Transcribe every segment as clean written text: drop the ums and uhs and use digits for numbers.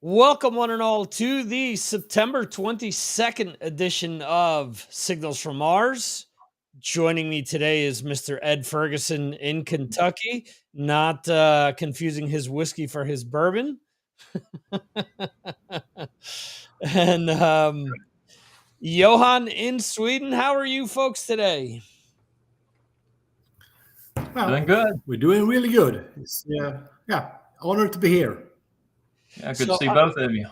Welcome, one and all, to the September 22nd edition of Signals from Mars. Joining me today is Mr. Ed Ferguson in Kentucky, not confusing his whiskey for his bourbon. and Johan in Sweden. How are you folks today? Well, Doing good. we're doing really good. It's honored to be here. Yeah, good to So, see both of you.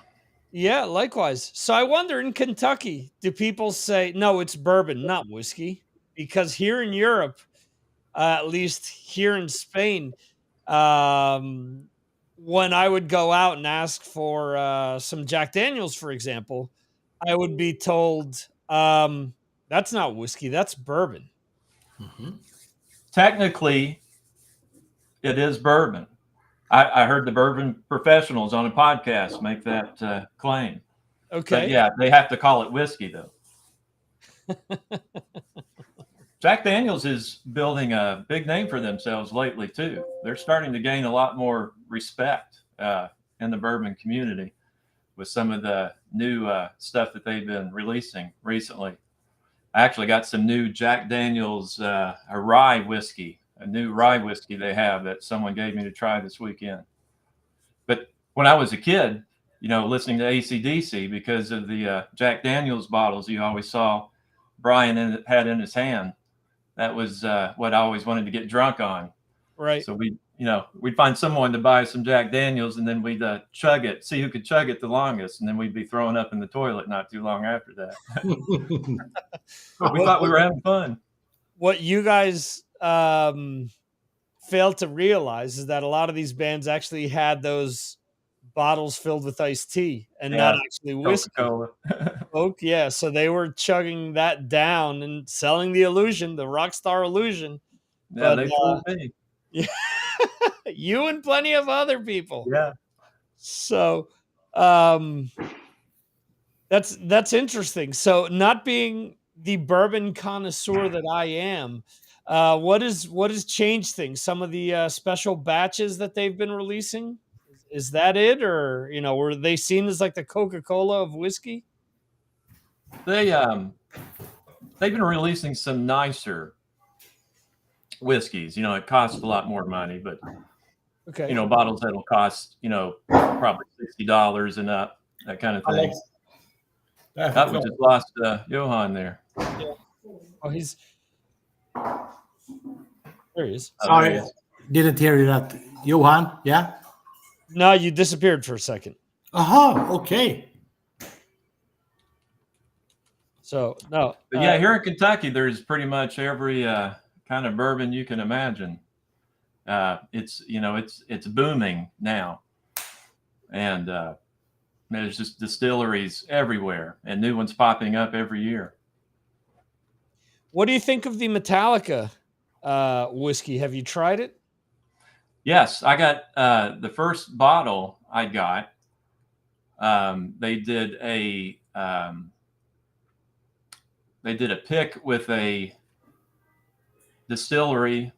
yeah, likewise. So I wonder, in Kentucky, do people say, no, it's bourbon, not whiskey? Because here in Europe, at least here in Spain, um, when I would go out and ask for some Jack Daniels, for example, I would be told, that's not whiskey, that's bourbon. Mhm. Technically, it is bourbon. I heard the bourbon professionals on a podcast make that claim. But Okay. yeah, they have to call it whiskey, though. Jack Daniels is building a big name for themselves lately, too. They're starting to gain a lot more respect in the bourbon community with some of the new stuff that they've been releasing recently. I actually got some new Jack Daniels a rye whiskey, a new rye whiskey they have that someone gave me to try this weekend. But when I was a kid, listening to AC/DC, because of the Jack Daniels bottles you always saw Brian had in his hand, that was what I always wanted to get drunk on. Right. So we'd find someone to buy some Jack Daniels, and then we'd chug it, see who could chug it the longest, and then we'd be throwing up in the toilet not too long after that. But we thought we were having fun. What you guys failed to realize is that a lot of these bands actually had those bottles filled with iced tea and not Yeah, actually whiskey. Coca-Cola. Oak, yeah. So they were chugging that down and selling the illusion, the rock star illusion. Yeah, But they fooled me. yeah, you and plenty of other people. Yeah. So that's interesting. So not being the bourbon connoisseur that I am, what has changed things? Some of the special batches that they've been releasing? Is that it? Or were they seen as like the Coca-Cola of whiskey? They've been releasing some nicer whiskeys. It costs a lot more money, but Okay. bottles that'll cost probably $60 and up, that kind of thing. That we just lost Johan there. Yeah. Oh, he's there. He is. Sorry, didn't hear you that, Johan. Yeah. No, you disappeared for a second. Aha. Okay. So no. But yeah, here in Kentucky, there's pretty much every kind of bourbon you can imagine. It's booming now, and there's just distilleries everywhere, and new ones popping up every year. What do you think of the Metallica whiskey? Have you tried it? Yes, I got the first bottle I got. They did a pick with a distillery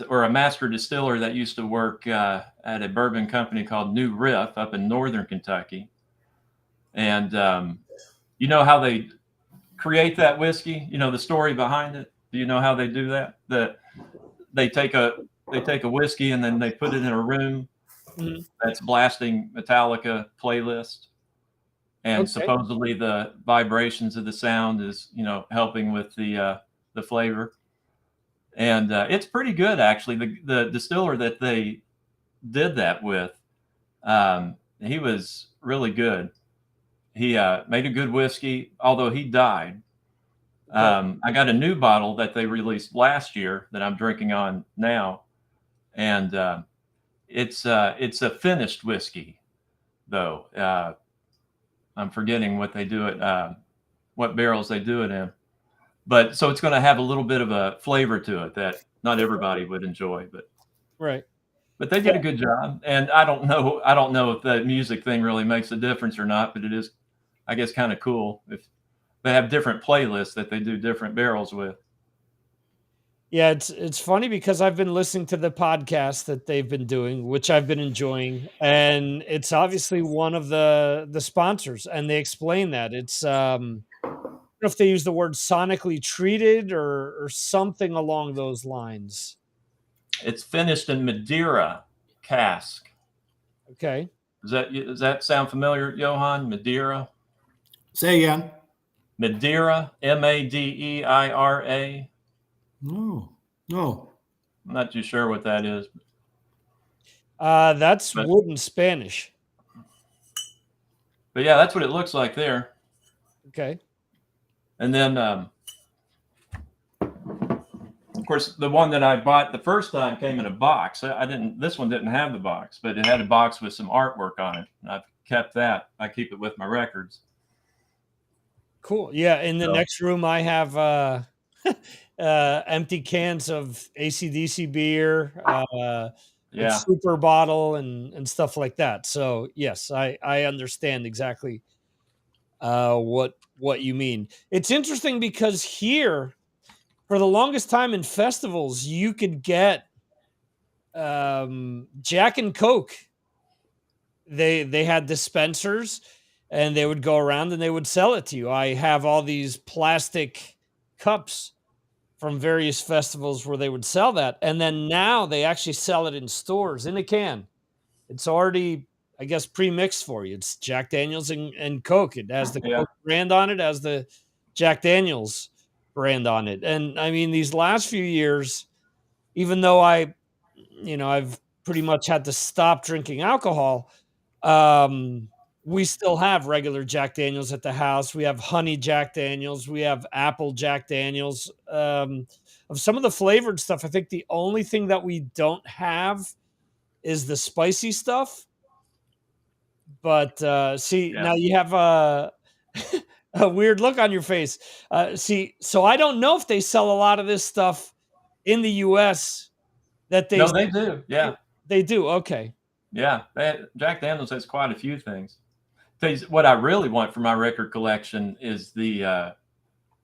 or a master distiller that used to work at a bourbon company called New Riff up in northern Kentucky. And you know how they create that whiskey? You know the story behind it? Do you know how they do that? They take a whiskey and then they put it in a room that's blasting Metallica playlist. And supposedly the vibrations of the sound is, helping with the flavor. And it's pretty good, actually. The distiller that they did that with, he was really good. He made a good whiskey, although he died. I got a new bottle that they released last year that I'm drinking on now, and it's a finished whiskey, though. I'm forgetting what they do it, what barrels they do it in. But so it's going to have a little bit of a flavor to it that not everybody would enjoy, but Right. But they did a good job. And I don't know if the music thing really makes a difference or not, but it is, I guess, kind of cool if they have different playlists that they do different barrels with. Yeah, it's funny because I've been listening to the podcast that they've been doing, which I've been enjoying, and it's obviously one of the sponsors, and they explain that it's I don't know if they use the word sonically treated or something along those lines. It's finished in Madeira cask. Okay. Does that sound familiar, Johan? Madeira? Say again. Madeira, Madeira. No, no. I'm not too sure what that is, That's but wood in Spanish. yeah, that's what it looks like there. Okay. And then, of course, the one that I bought the first time came in a box. I didn't. This one didn't have the box, but it had a box with some artwork on it. And I've kept that. I keep it with my records. Cool. Yeah. In the So, next room, I have empty cans of ACDC beer, and yeah, super bottle and stuff like that. So yes, I understand exactly what you mean. It's interesting because here, for the longest time in festivals, you could get Jack and Coke. They had dispensers, and they would go around and they would sell it to you. I have all these plastic cups from various festivals where they would sell that, and then now they actually sell it in stores in a can. It's already, I guess, pre-mixed for you. It's Jack Daniels and Coke. It has the yeah. Coke brand on it, has the Jack Daniels brand on it. And I mean, these last few years, even though I've pretty much had to stop drinking alcohol, um, we still have regular Jack Daniels at the house. We have honey Jack Daniels. We have apple Jack Daniels. Of some of the flavored stuff, I think the only thing that we don't have is the spicy stuff. But see, Yeah. now you have a weird look on your face. See, so I don't know if they sell a lot of this stuff in the US that No, they do. Yeah. they do. Okay. Yeah. Jack Daniels has quite a few things. Tell you what I really want for my record collection is the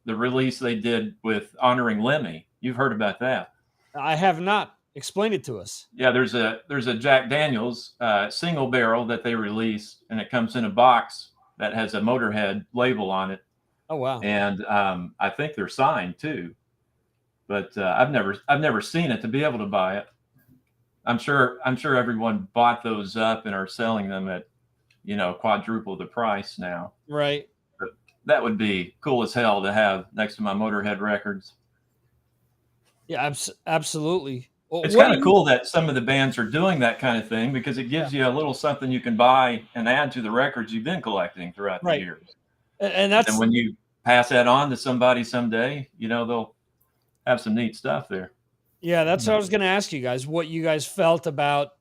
release they did with honoring Lemmy. You've heard about that. I have not. Explain it to us. Yeah, there's a Jack Daniels single barrel that they released, and it comes in a box that has a Motorhead label on it, Oh wow. and I think they're signed too. But I've never seen it to be able to buy it. I'm sure everyone bought those up and are selling them at quadruple the price now. Right. But that would be cool as hell to have next to my Motorhead records. Yeah, absolutely. Well, It's what kind do of you cool that some of the bands are doing that kind of thing because it gives you a little something you can buy and add to the records you've been collecting throughout the right. years. And And that's when you pass that on to somebody someday, they'll have some neat stuff there. Yeah, that's what I was going to ask you guys, what you guys felt about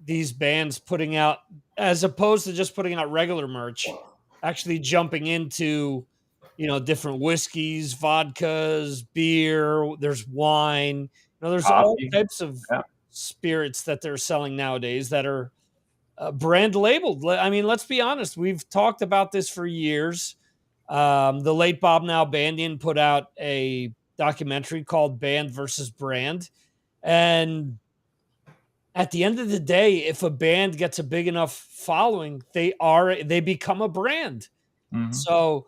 these bands putting out, as opposed to just putting out regular merch, actually jumping into, different whiskeys, vodkas, beer, there's wine, there's all Coffee. types of Yeah. spirits that they're selling nowadays that are brand labeled. I mean, let's be honest. We've talked about this for years. The late Bob Nalbandian put out a documentary called Band versus Brand. And at the end of the day, if a band gets a big enough following, they become a brand. Mm-hmm. So,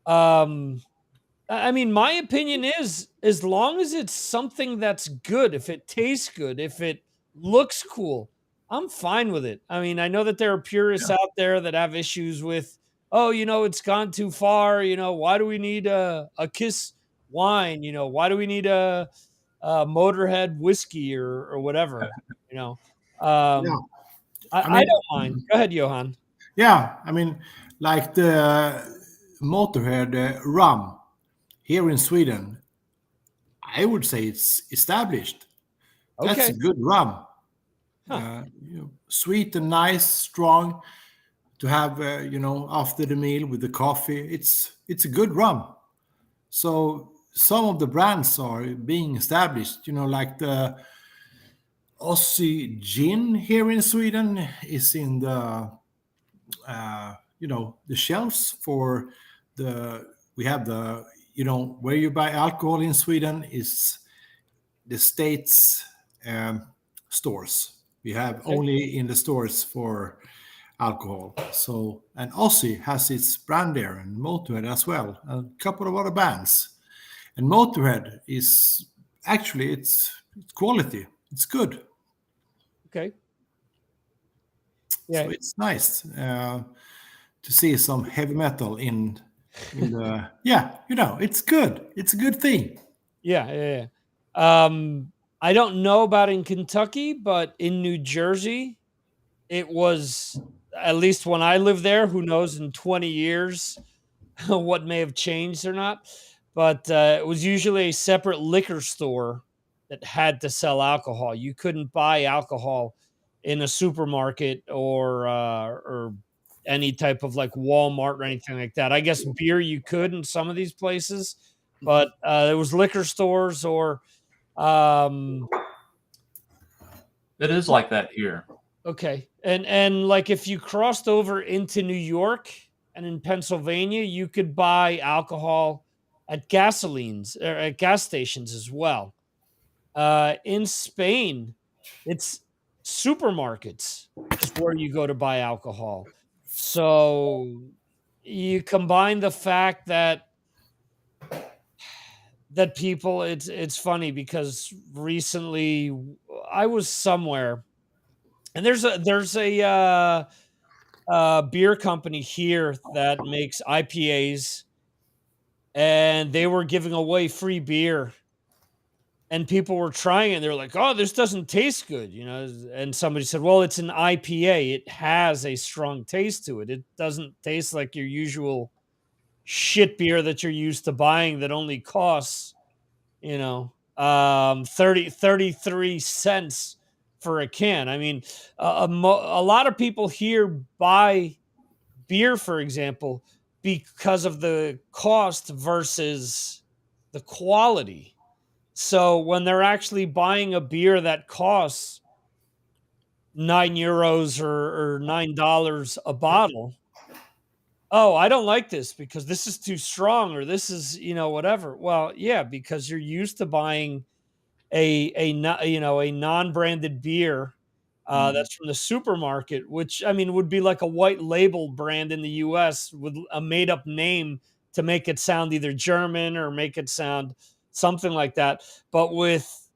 I mean, my opinion is as long as it's something that's good, if it tastes good, if it looks cool, I'm fine with it. I mean, I know that there are purists Yeah. out there that have issues with, oh, it's gone too far. Why do we need a Kiss wine? Why do we need a Motorhead whiskey or whatever? Yeah. I I mean, don't mind. Go ahead, Johan. yeah. I mean, like the Motorhead rum here in Sweden, I would say it's established. That's Okay. a good rum. Huh. Sweet and nice, strong to have, after the meal with the coffee. It's a good rum. So some of the brands are being established. Like the Aussie Gin here in Sweden is in the shelves for we have the, where you buy alcohol in Sweden is the states stores. We have Okay. only in the stores for alcohol. So, and Aussie has its brand there, and Motorhead as well, a couple of other bands. And Motorhead is actually it's quality. It's good. Okay. So Yeah. it's nice to see some heavy metal in the yeah. It's good. It's a good thing. Yeah. Yeah. Yeah. I don't know about in Kentucky, but in New Jersey, it was, at least when I lived there, who knows in 20 years what may have changed or not. But it was usually a separate liquor store that had to sell alcohol. You couldn't buy alcohol in a supermarket or any type of like Walmart or anything like that. I guess beer you could in some of these places, but there was liquor stores or um, It is like that here. okay. And like if you crossed over into New York and in Pennsylvania, you could buy alcohol at gasolines or at gas stations as well. In Spain, it's supermarkets is where you go to buy alcohol. So you combine the fact that people, it's funny because recently I was somewhere and there's a beer company here that makes IPAs, and they were giving away free beer, and people were trying it. They're like, "Oh, this doesn't taste good," And somebody said, "Well, it's an IPA. It has a strong taste to it. It doesn't taste like your usual shit beer that you're used to buying that only costs, 33 cents for a can." I mean, a lot of people here buy beer, for example, because of the cost versus the quality. So when they're actually buying a beer that costs €9 or $9 a bottle, oh, I don't like this because this is too strong or this is, whatever. Well, yeah, because you're used to buying a non-branded beer Mhm. that's from the supermarket, which I mean would be like a white label brand in the US with a made up name to make it sound either German or make it sound something like that, but with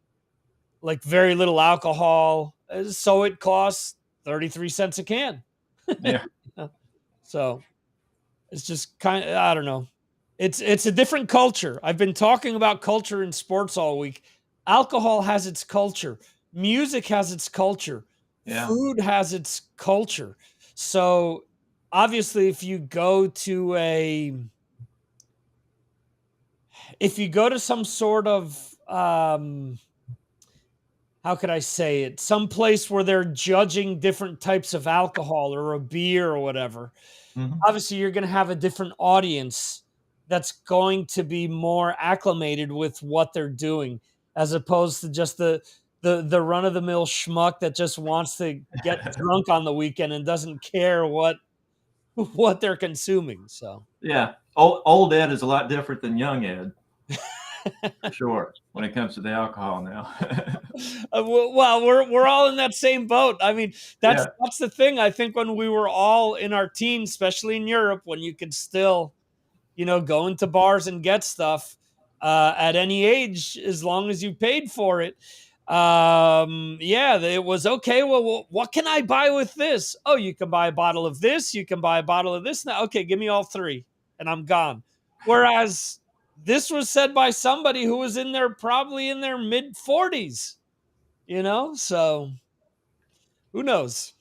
like very little alcohol. So it costs 33 cents a can. Yeah. So it's just kind of, I don't know. It's a different culture. I've been talking about culture in sports all week. Alcohol has its culture. Music has its culture. Yeah. Food has its culture. So obviously if you go to some sort of how could I say it? Some place where they're judging different types of alcohol or a beer or whatever, Mhm. obviously you're going to have a different audience that's going to be more acclimated with what they're doing as opposed to just the run of the mill schmuck that just wants to get drunk on the weekend and doesn't care what what they're consuming. So Yeah. Old Ed is a lot different than young Ed, for sure, when it comes to the alcohol now. well, we're all in that same boat. I mean, Yeah. that's the thing. I think when we were all in our teens, especially in Europe, when you could still go into bars and get stuff at any age as long as you paid for it. Yeah, it was okay. Well, what can I buy with this? Oh, you can buy a bottle of this. You can buy a bottle of this. Now, okay, give me all three, and I'm gone. Whereas this was said by somebody who was probably in their mid 40s. So who knows?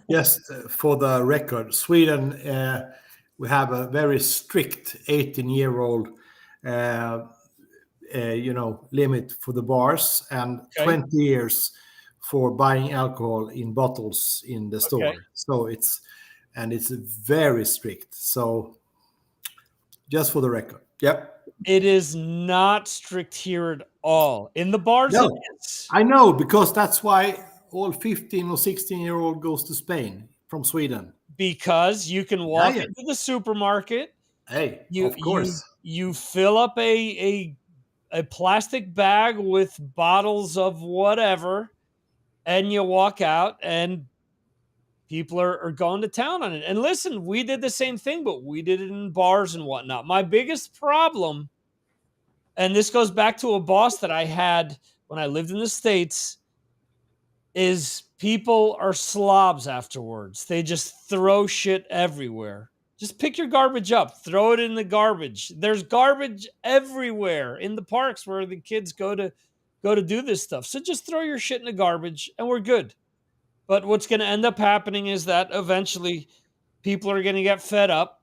Yes, for the record, Sweden, we have a very strict 18-year-old limit for the bars and Okay, 20 years for buying alcohol in bottles in the okay. store. So it's very strict. So just for the record. Yep. It is not strict here at all. In the bars, it No, is. I know because that's why all 15 or 16-year-old goes to Spain from Sweden. Because you can Yeah, walk yeah. into the supermarket, Hey, you of you course. you fill up a a plastic bag with bottles of whatever, and you walk out, and people are going to town on it. And listen, we did the same thing, but we did it in bars and whatnot. My biggest problem, and this goes back to a boss that I had when I lived in the States, is people are slobs afterwards. They just throw shit everywhere. Just pick your garbage up, throw it in the garbage. There's garbage everywhere in the parks where the kids go to do this stuff. So just throw your shit in the garbage and we're good. But what's going to end up happening is that eventually people are going to get fed up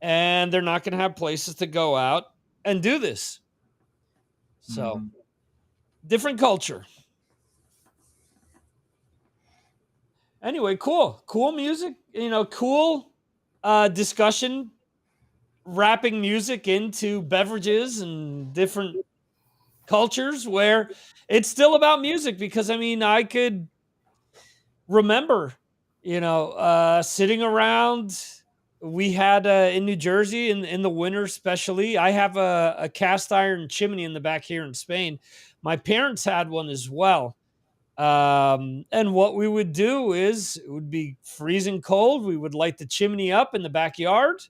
and they're not going to have places to go out and do this. So, Mhm. different culture. Anyway, cool music, cool discussion, wrapping music into beverages and different cultures where it's still about music. Because I mean, I could remember, sitting around. We had in New Jersey in the winter, especially. I have a cast iron chimney in the back here in Spain. My parents had one as well. And what we would do is it would be freezing cold. We would light the chimney up in the backyard,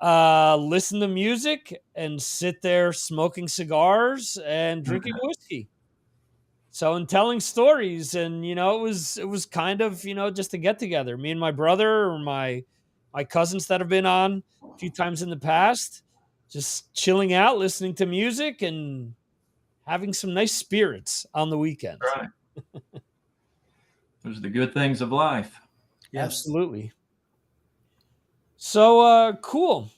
listen to music, and sit there smoking cigars and drinking whiskey. So, and telling stories, and it was kind of just a get together. Me and my brother, or my cousins that have been on a few times in the past, just chilling out, listening to music, and having some nice spirits on the weekends. Right. Those are the good things of life. Yes. Absolutely. So cool.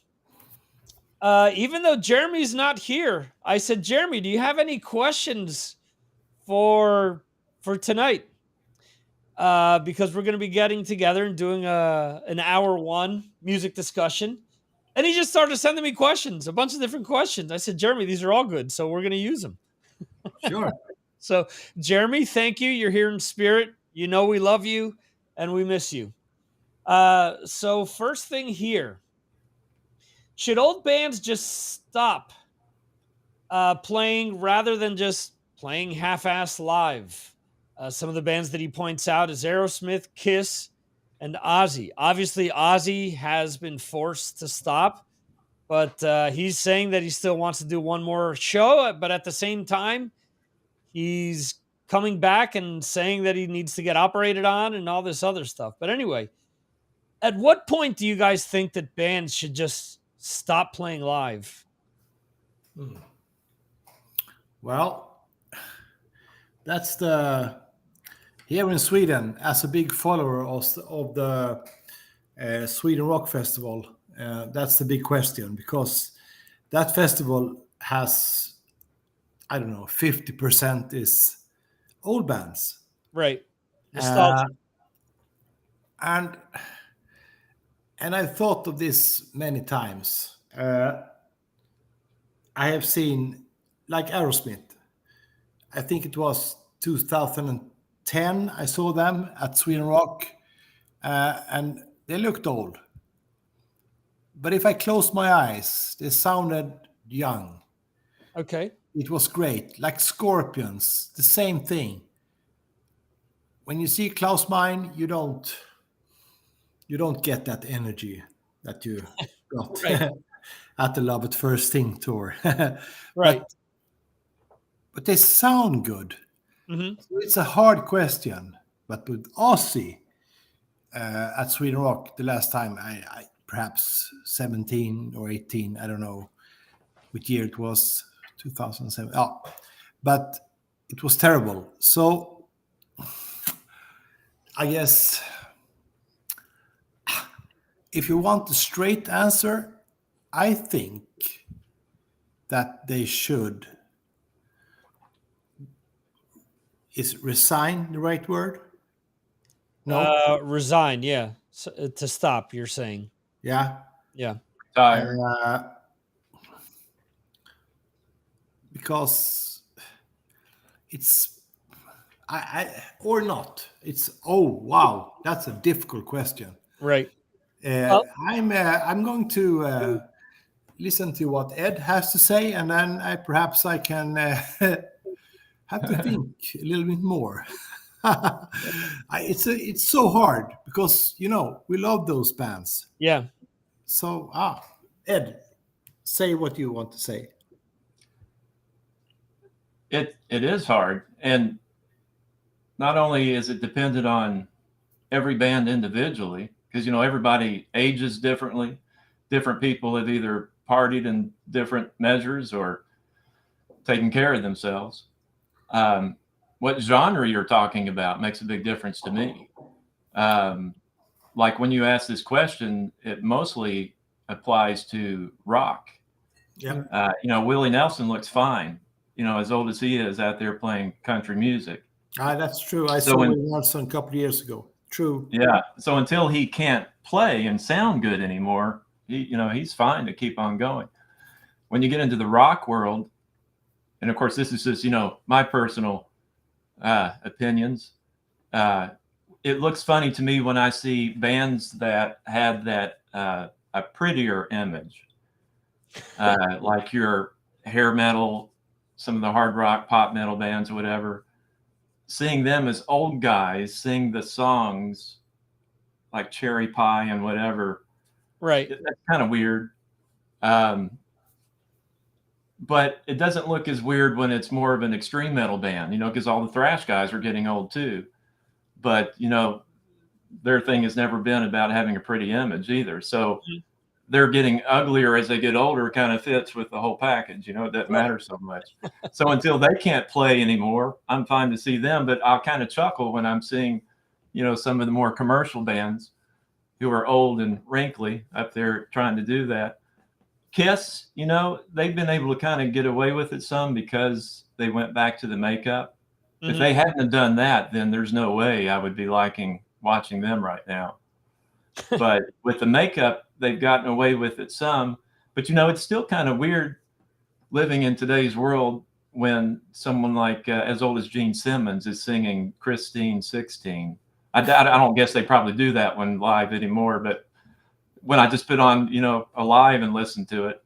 Even though Jeremy's not here, I said, Jeremy, do you have any questions for tonight? Because we're going to be getting together and doing an hour one music discussion. And he just started sending me questions, a bunch of different questions. I said, Jeremy, these are all good, so we're going to use them. Sure. So, Jeremy, thank you. You're here in spirit. You know we love you and we miss you. So first thing here, should old bands just stop playing rather than just playing half-ass live? Some of the bands that he points out is Aerosmith, Kiss, and Ozzy. Obviously, Ozzy has been forced to stop, but he's saying that he still wants to do one more show. But at the same time, he's coming back and saying that he needs to get operated on and all this other stuff. But anyway, at what point do you guys think that bands should just stop playing live? Well, that's the here in Sweden, as a big follower of the Sweden Rock Festival. That's the big question, because that festival has, I don't know, 50% is old bands. Right. Nostalgia. And I've thought of this many times. I have seen, like Aerosmith. I think it was 2010. I saw them at Sweden Rock, and they looked old. But if I closed my eyes, they sounded young. Okay. It was great. Like Scorpions, the same thing. When you see Klaus Meine, you don't get that energy that you got Right. at the Love at First Sting tour. Right. But they sound good. Hmm. So it's a hard question. But with Ozzy at Sweden Rock, the last time, I perhaps 17 or 18, I don't know which year it was, 2007. Oh, but it was terrible. So I guess if you want a straight answer, I think that they should. Is resign the right word? No. Resign. Yeah. So, to stop, you're saying. Yeah. Yeah. Tired. Because it's I or not. It's wow. That's a difficult question. Right. Well, I'm going to listen to what Ed has to say, and then perhaps I can have to think a little bit more. It's so hard because we love those bands. Yeah. So Ed, say what you want to say. It is hard, and not only is it dependent on every band individually, because everybody ages differently. Different people have either partied in different measures or taken care of themselves. What genre you're talking about makes a big difference to me. Like when you ask this question, it mostly applies to rock. Yeah, Willie Nelson looks fine, as old as he is out there playing country music. that's true. I So saw when, Willie Nelson a couple of years ago. True. yeah, so until he can't play and sound good anymore, he's fine to keep on going. When you get into the rock world, and of course this is just my personal opinions, it looks funny to me when I see bands that had that a prettier image, like your hair metal, some of the hard rock, pop metal bands, or whatever. Seeing them as old guys sing the songs like Cherry Pie and whatever, Right. that's kind of weird. But it doesn't look as weird when it's more of an extreme metal band, because all the thrash guys are getting old too. But their thing has never been about having a pretty image either. So they're getting uglier as they get older, kind of fits with the whole package. It doesn't matter so much. So until they can't play anymore, I'm fine to see them. But I'll kind of chuckle when I'm seeing, some of the more commercial bands who are old and wrinkly up there trying to do that. Kiss, they've been able to kind of get away with it some because they went back to the makeup. If they hadn't have done that, then there's no way I would be liking watching them right now. But with the makeup, they've gotten away with it some. But it's still kind of weird living in today's world when someone like as old as Gene Simmons is singing Christine 16. I don't guess they probably do that one live anymore, but when I just put on, a live and listen to it,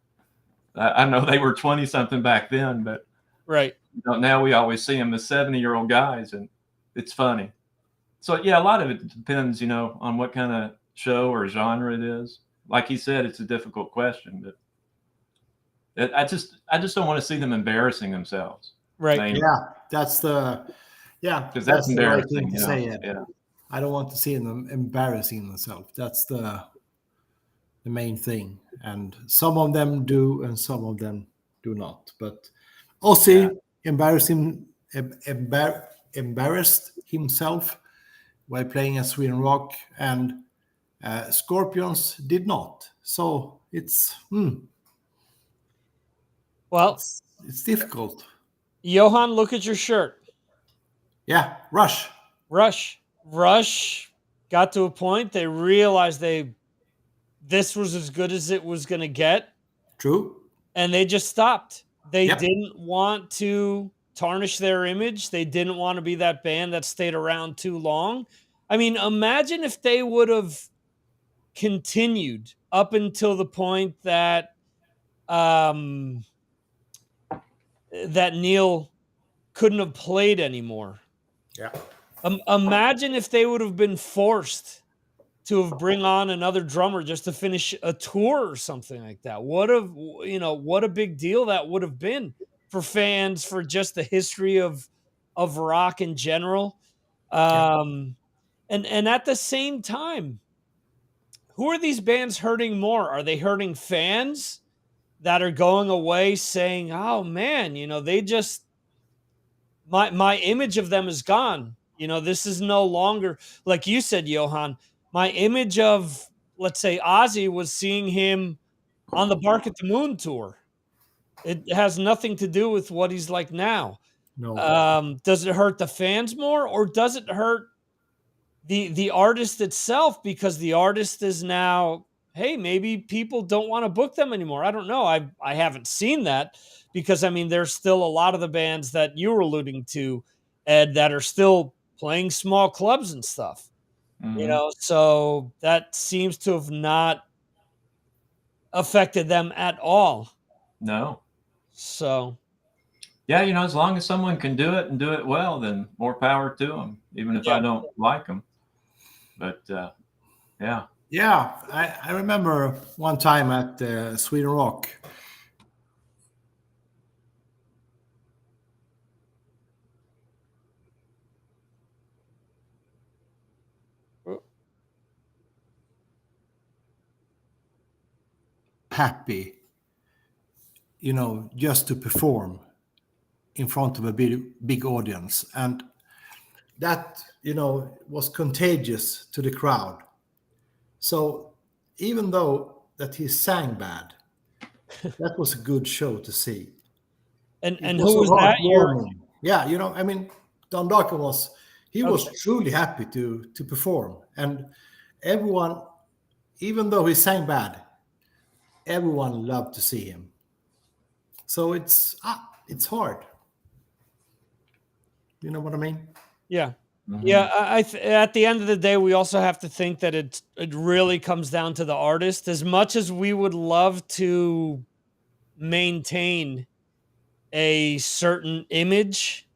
I know they were 20 something back then, but Right. now we always see them as 70-year-old guys, and it's funny. So yeah, a lot of it depends, on what kind of show or genre it is. Like he said, it's a difficult question, but I just don't want to see them embarrassing themselves. Right. Yeah, that's the because that's the right embarrassing. thing to say, Ed. Yeah. I don't want to see them embarrassing themselves. That's the main thing. And some of them do, and some of them do not. But Ozzy embarrassed himself while playing at Sweden Rock, and Scorpions did not. So it's Well, it's difficult. Johan, look at your shirt. Yeah, Rush. Rush got to a point they realized this was as good as it was going to get, True. and they just stopped. They Yep. didn't want to tarnish their image. They didn't want to be that band that stayed around too long. I mean, imagine if they would have continued up until the point that that Neil couldn't have played anymore. Yeah. Imagine if they would have been forced to have bring on another drummer just to finish a tour or something like that. What a big deal that would have been for fans, for just the history of rock in general. And at the same time, who are these bands hurting more? Are they hurting fans that are going away saying, "Oh man, they just my image of them is gone. This is no longer," like you said, Johan, my image of, let's say, Ozzy was seeing him on the Bark at the Moon tour. It has nothing to do with what he's like now. No. Does it hurt the fans more, or does it hurt the artist itself, because the artist is now, hey, maybe people don't want to book them anymore? I don't know. I haven't seen that, because I mean, there's still a lot of the bands that you were alluding to, Ed, that are still playing small clubs and stuff. Mhm. So that seems to have not affected them at all. No. So Yeah, as long as someone can do it and do it well, then more power to them, even if yeah. I don't like them. But yeah. Yeah, I remember one time at Sweden Rock. Happy, just to perform in front of a big audience, and that was contagious to the crowd. So even though that he sang bad, that was a good show to see. It And was who so was that? Your heartwarming. Yeah, I mean, Don Darko was okay. truly happy to perform, and everyone, even though he sang bad, everyone loved to see him. So it's hard. You know what I mean? Yeah. Mm-hmm. Yeah, at the end of the day, we also have to think that it really comes down to the artist. As much as we would love to maintain a certain image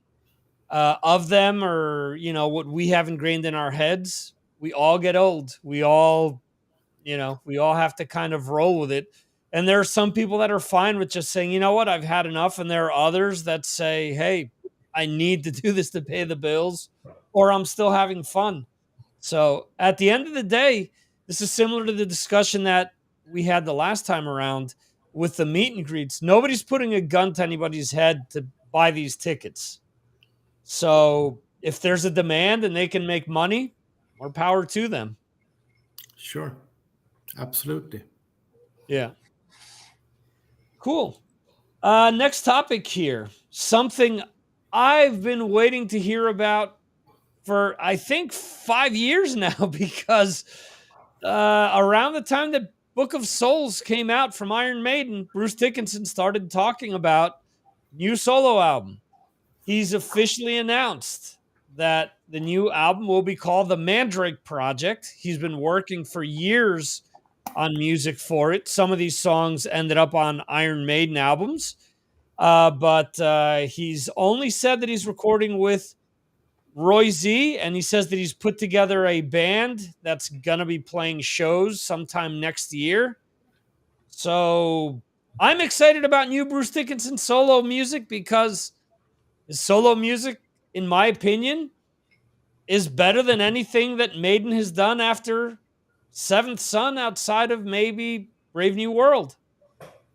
of them, or what we have ingrained in our heads, we all get old. We all have to kind of roll with it. And there are some people that are fine with just saying, you know what, I've had enough. And there are others that say, hey, I need to do this to pay the bills, or I'm still having fun. So at the end of the day, this is similar to the discussion that we had the last time around with the meet and greets. Nobody's putting a gun to anybody's head to buy these tickets. So if there's a demand and they can make money, more power to them. Sure, absolutely. Yeah. Cool. Next topic here. Something I've been waiting to hear about for, I think, 5 years now, because around the time that Book of Souls came out from Iron Maiden, Bruce Dickinson started talking about new solo album. He's officially announced that the new album will be called the Mandrake Project. He's been working for years on music for it. Some of these songs ended up on Iron Maiden albums, but he's only said that he's recording with Roy Z, and he says that he's put together a band that's going to be playing shows sometime next year. So I'm excited about new Bruce Dickinson solo music, because his solo music, in my opinion, is better than anything that Maiden has done after Seventh Son, outside of maybe Brave New World.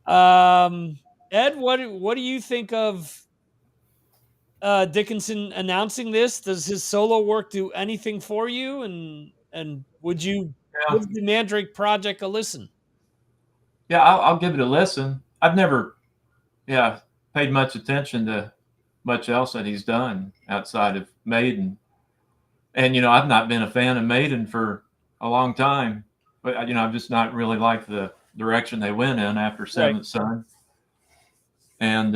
Um, Ed, what do you think of Dickinson announcing this? Does his solo work do anything for you? And would you Yeah. give the Mandrake Project a listen? Yeah, I'll give it a listen. I've never, yeah, paid much attention to much else that he's done outside of Maiden. And I've not been a fan of Maiden for a long time, but I've just not really liked the direction they went in after Right. Seventh Son. And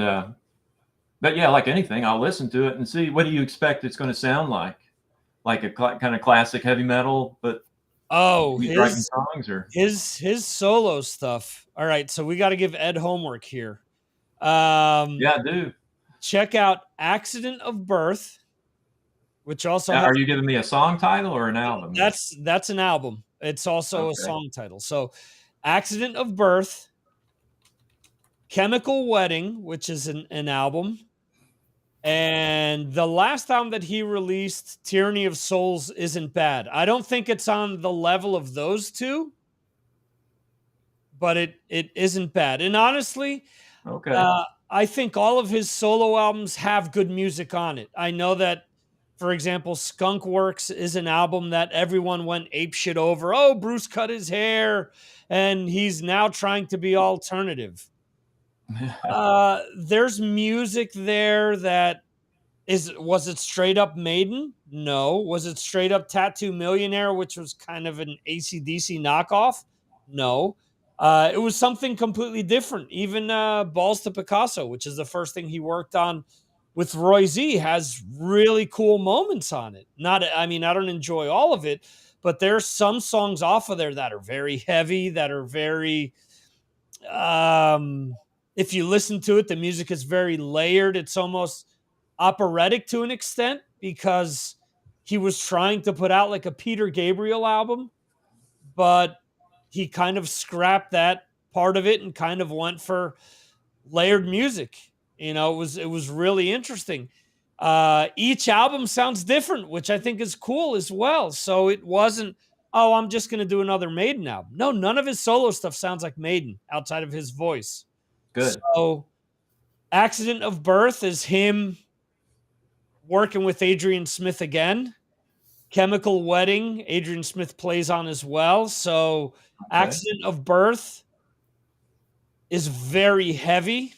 but yeah, like anything, I'll listen to it and see, what do you expect it's going to sound like a kind of classic heavy metal, but Oh, he's writing songs, or his solo stuff. All right, so we got to give Ed homework here. yeah, I do. Check out Accident of Birth, which also Now, has, are you giving me a song title or an album? that's an album. It's also a Okay. song title. So Accident of Birth, Chemical Wedding, which is an album. And the last album that he released, Tyranny of Souls, isn't bad. I don't think it's on the level of those two, but it isn't bad. And honestly, Okay. I think all of his solo albums have good music on it. I know that, for example, Skunk Works is an album that everyone went apeshit over. Oh, Bruce cut his hair and he's now trying to be alternative. There's music there that was it straight up Maiden? No. Was it straight up Tattoo Millionaire, which was kind of an AC/DC knockoff? No. It was something completely different. Even Balls to Picasso, which is the first thing he worked on with Roy Z, has really cool moments on it. I don't enjoy all of it, but there's some songs off of there that are very heavy, that are very If you listen to it, the music is very layered. It's almost operatic to an extent because he was trying to put out like a Peter Gabriel album, but he kind of scrapped that part of it and kind of went for layered music. It was really interesting. Each album sounds different, which I think is cool as well. So it wasn't, oh, I'm just going to do another Maiden album. No, none of his solo stuff sounds like Maiden outside of his voice. Good. So Accident of Birth is him working with Adrian Smith again. Chemical Wedding, Adrian Smith plays on as well. So Okay. Accident of Birth is very heavy.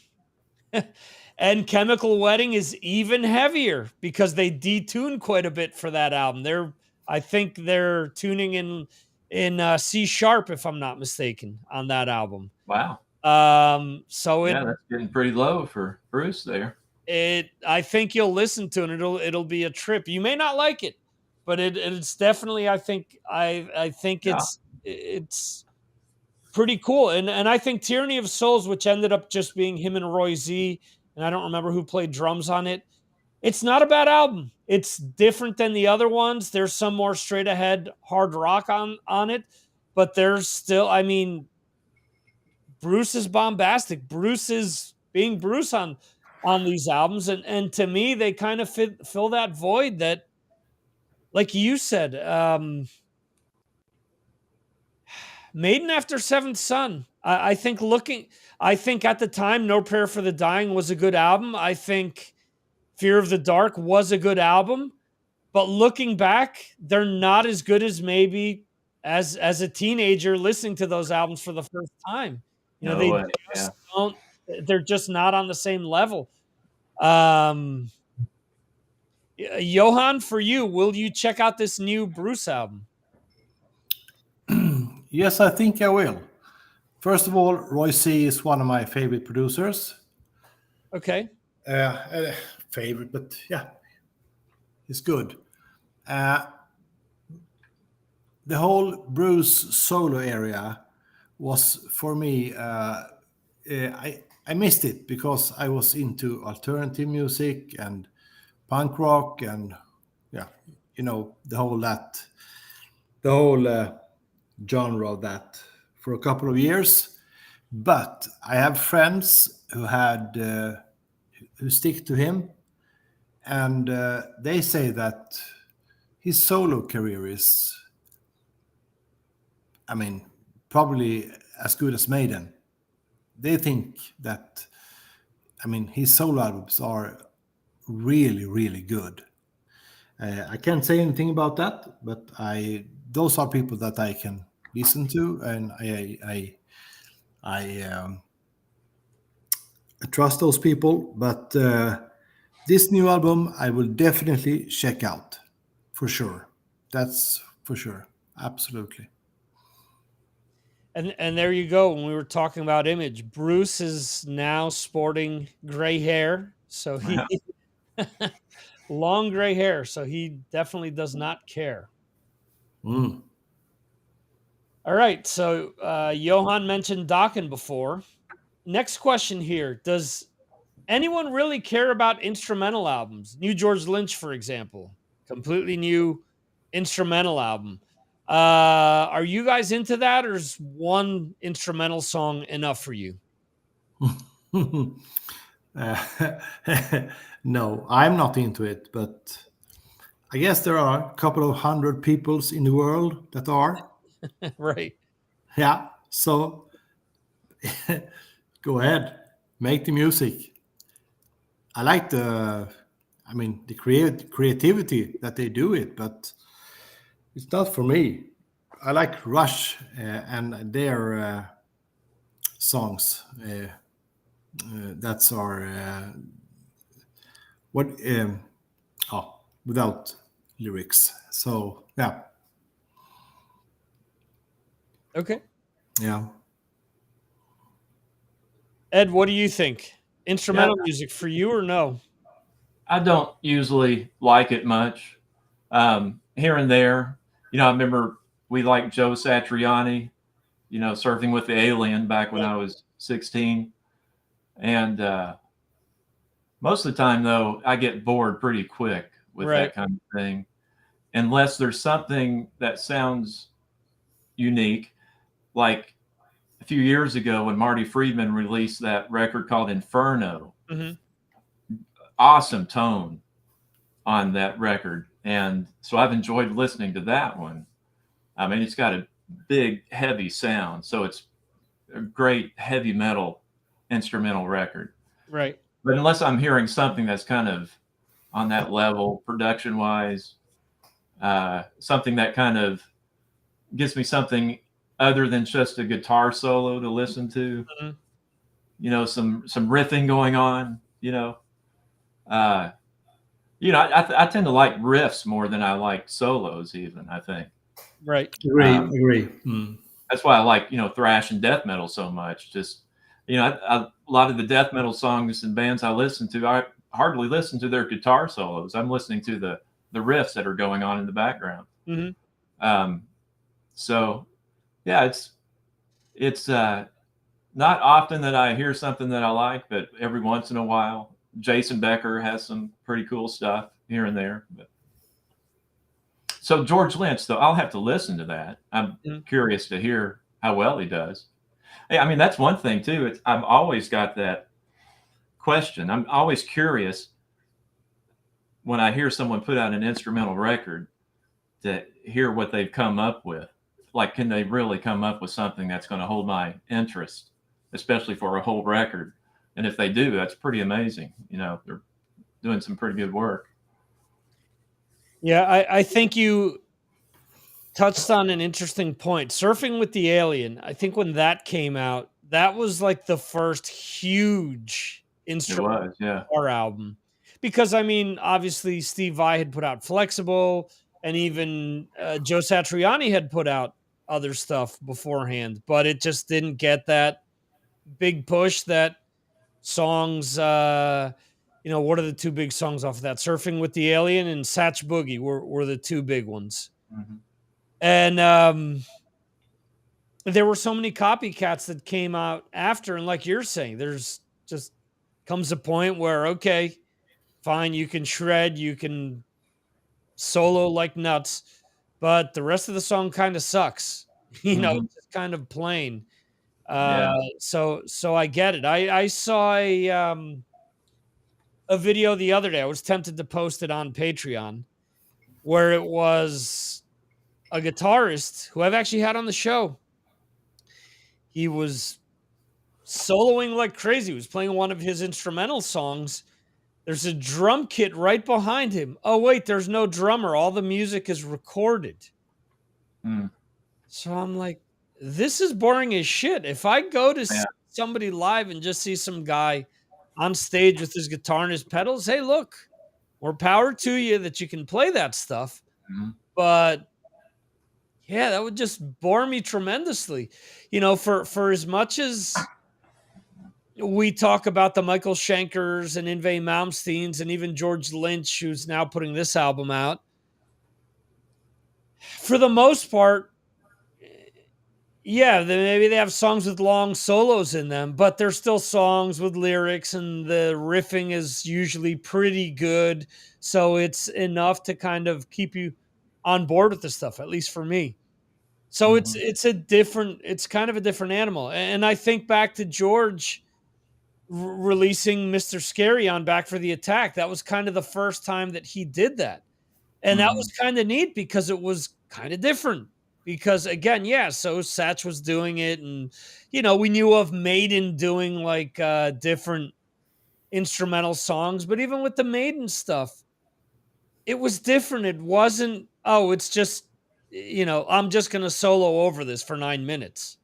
And Chemical Wedding is even heavier because they detune quite a bit for that album. I think they're tuning in C sharp, if I'm not mistaken, on that album. Wow. So Yeah, that's getting pretty low for Bruce there. I think you'll listen to it. It'll be a trip. You may not like it, but it's definitely. I think Yeah. it's pretty cool. And I think Tyranny of Souls, which ended up just being him and Roy Z, and I don't remember who played drums on it. It's not a bad album. It's different than the other ones. There's some more straight ahead hard rock on it, but there's still, I mean, Bruce is bombastic. Bruce is being Bruce on these albums, and to me, they kind of fill that void that, like you said, Maiden after Seventh Son. I think at the time, No Prayer for the Dying was a good album. I think Fear of the Dark was a good album, but looking back, they're not as good as maybe as a teenager listening to those albums for the first time. No They way. just Yeah. don't. They're just not on the same level. Um, Johan, for you, will you check out this new Bruce album? Yes, I think I will. First of all, Roy C is one of my favorite producers. Okay. Favorite, but yeah, he's good. Uh, the whole Bruce solo area was for me. I missed it because I was into alternative music and punk rock and yeah, the whole genre of that for a couple of years. But I have friends who stick to him, and they say that his solo career is, I mean, probably as good as Maiden. They think that, I mean, his solo albums are really, really good. I can't say anything about that, but those are people that I can listen to, and I trust those people. But this new album, I will definitely check out for sure. That's for sure, absolutely. And there you go. When we were talking about image, Bruce is now sporting gray hair, so he long gray hair, so he definitely does not care. Mm. All right, so Johan mentioned Dokken before. Next question here: does anyone really care about instrumental albums? New George Lynch, for example, completely new instrumental album. Are you guys into that, or is one instrumental song enough for you? No, I'm not into it, but I guess there are a couple of hundred peoples in the world that are. Right. Yeah, so go ahead, make the music. I like the creativity that they do it, but it's not for me. I like Rush and their songs. That's our what without lyrics. So yeah, Okay. yeah. Ed, what do you think? Instrumental Yeah. music for you or no? I don't usually like it much. Here and there, I remember we liked Joe Satriani, Surfing with the Alien back when I was 16. And most of the time, though, I get bored pretty quick with Right. that kind of thing, unless there's something that sounds unique. Like a few years ago when Marty Friedman released that record called Inferno, Mhm. awesome tone on that record. And so I've enjoyed listening to that one. I mean, it's got a big, heavy sound. So it's a great heavy metal instrumental record. Right. But unless I'm hearing something that's kind of on that level, production wise, something that kind of gives me something other than just a guitar solo to listen to, Mhm. some riffing going on, uh, I tend to like riffs more than I like solos, even, I think. Right. Agree, Um, agree. Mm. that's why I like, thrash and death metal so much. Just, a lot of the death metal songs and bands I listen to, I hardly listen to their guitar solos. I'm listening to the riffs that are going on in the background. Mhm. Um, so yeah, it's not often that I hear something that I like, but every once in a while. Jason Becker has some pretty cool stuff here and there. But so George Lynch, though, I'll have to listen to that. I'm Mhm. curious to hear how well he does. Hey, I mean, that's one thing too. I've always got that question. I'm always curious when I hear someone put out an instrumental record to hear what they've come up with. Like, can they really come up with something that's going to hold my interest, especially for a whole record? And if they do, that's pretty amazing. They're doing some pretty good work. Yeah, I think you touched on an interesting point. Surfing with the Alien, I think when that came out, that was like the first huge It instrumental was, yeah. album. Because I mean, obviously Steve Vai had put out Flexible, and even Joe Satriani had put out other stuff beforehand, but it just didn't get that big push that songs what are the two big songs off of that? Surfing with the Alien and Satch Boogie were the two big ones. Hmm. And there were so many copycats that came out after, and like you're saying, there's just comes a point where, okay, fine, you can shred, you can solo like nuts, but the rest of the song kind of sucks. Hmm. It's just kind of plain. Uh, Yeah. so I get it. I saw a video the other day. I was tempted to post it on Patreon, where it was a guitarist who I've actually had on the show. He was soloing like crazy. He was playing one of his instrumental songs. There's a drum kit right behind him. Oh, wait, there's no drummer. All the music is recorded. Mm. So I'm like, this is boring as shit. If I go to see Yeah. somebody live and just see some guy on stage with his guitar and his pedals, hey, look, more power to you that you can play that stuff. Mhm. But yeah, that would just bore me tremendously. For as much as we talk about the Michael Schenkers and Yngwie Malmsteens and even George Lynch, who's now putting this album out, for the most part, yeah, maybe they have songs with long solos in them, but they're still songs with lyrics, and the riffing is usually pretty good. So it's enough to kind of keep you on board with the stuff, at least for me. So it's Mhm. it's kind of a different animal. And I think back to George releasing Mr. Scary on Back for the Attack. That was kind of the first time that he did that. And that was Mhm. kind of neat because it was kind of different. Because again, yeah, so Satch was doing it, and we knew of Maiden doing like different instrumental songs, but even with the Maiden stuff, it was different. It wasn't, oh, it's just, I'm just gonna solo over this for 9 minutes.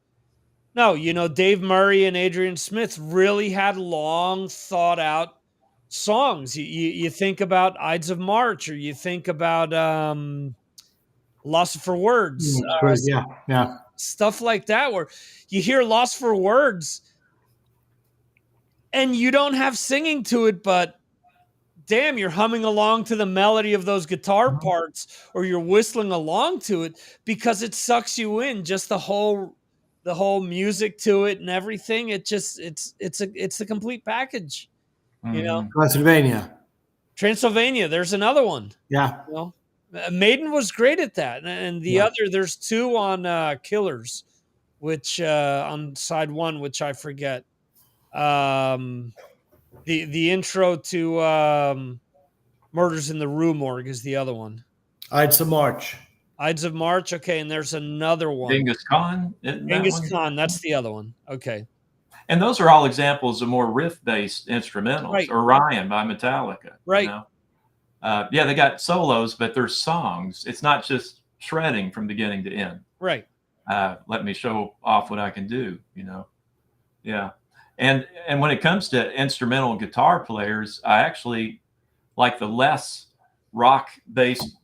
No, Dave Murray and Adrian Smith really had long thought out songs. You think about Ides of March, or you think about Lost for Words, Mm, great. Yeah, yeah. stuff like that, where you hear Lost for Words and you don't have singing to it, but damn, you're humming along to the melody of those guitar Mhm. parts, or you're whistling along to it because it sucks you in, just the whole the whole music to it and everything. It's a complete package. You know, Mhm. Pennsylvania. Transylvania. There's another one. Yeah, You know, Maiden was great at that, and the yeah. other there's two on Killers, which on side one, which I forget. Um, the intro to Murders in the Rue Morgue is the other one. Ides of March. Ides of March. Okay, and there's another one. Genghis Khan, isn't that Genghis one? Khan. That's the other one. Okay. And those are all examples of more riff-based instrumentals. Right. Orion by Metallica, you Right. know? Yeah, they got solos, but they're songs. It's not just shredding from beginning to end. Right. Let me show off what I can do, you know? Yeah. And when it comes to instrumental guitar players, I actually like the less rock-based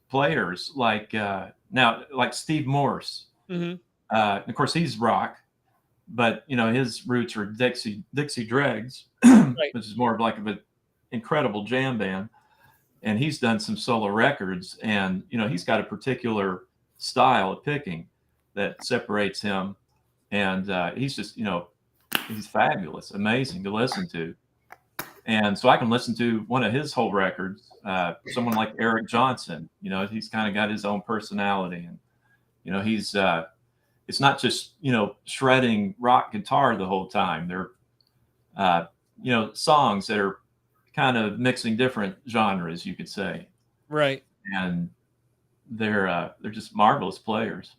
players, like now, like Steve Morse. Hmm. Of course, he's rock, but you know his roots are Dixie Dregs, Right. which is more of like an incredible jam band. And he's done some solo records, and you know he's got a particular style of picking that separates him, and he's just he's fabulous, amazing to listen to. And so I can listen to one of his whole records. Someone like Eric Johnson, you know, he's kind of got his own personality, and you know he's it's not just shredding rock guitar the whole time. They're songs that are kind of mixing different genres, you could say, Right. and they're just marvelous players.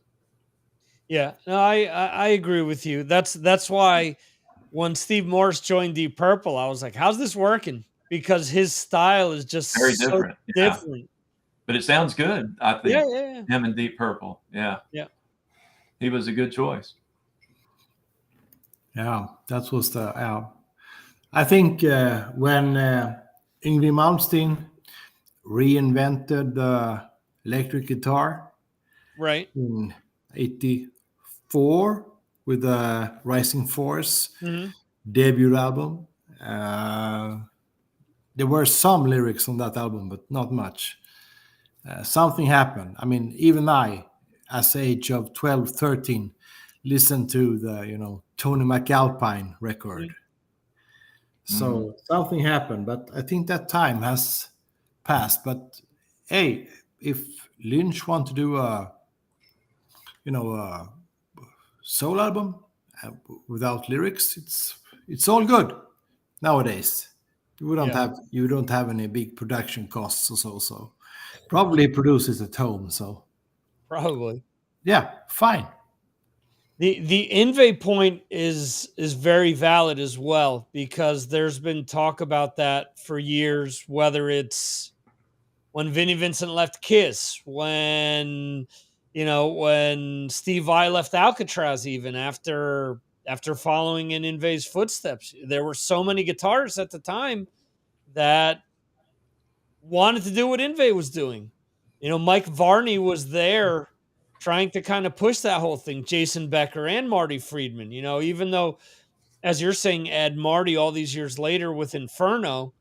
Yeah. No, I agree with you. That's why when Steve Morse joined Deep Purple, I was like, "How's this working?" Because his style is just Very so different, yeah. different. But it sounds good, I Yeah. think. Yeah. Yeah. Him and Deep Purple, yeah, Yeah. he was a good choice. Yeah, that was the. I think when Yngwie Malmsteen reinvented the electric guitar Right. in '84 with the Rising Force Hmm. debut album. There were some lyrics on that album, but not much. Something happened. I mean, even I, as age of 12, 13, listened to the, Tony McAlpine record. So something happened, but I think that time has passed. But hey, if Lynch want to do a soul album without lyrics, it's all good nowadays. Yeah. You don't have any big production costs or so probably produces at home. So Probably. yeah, fine. The Inve point is very valid as well, because there's been talk about that for years, whether it's when Vinnie Vincent left Kiss, when Steve Vai left Alcatraz, even after following in Inve's footsteps. There were so many guitarists at the time that wanted to do what Inve was doing. Mike Varney was there trying to kind of push that whole thing. Jason Becker and Marty Friedman, even though, as you're saying, Ed, Marty, all these years later with Inferno,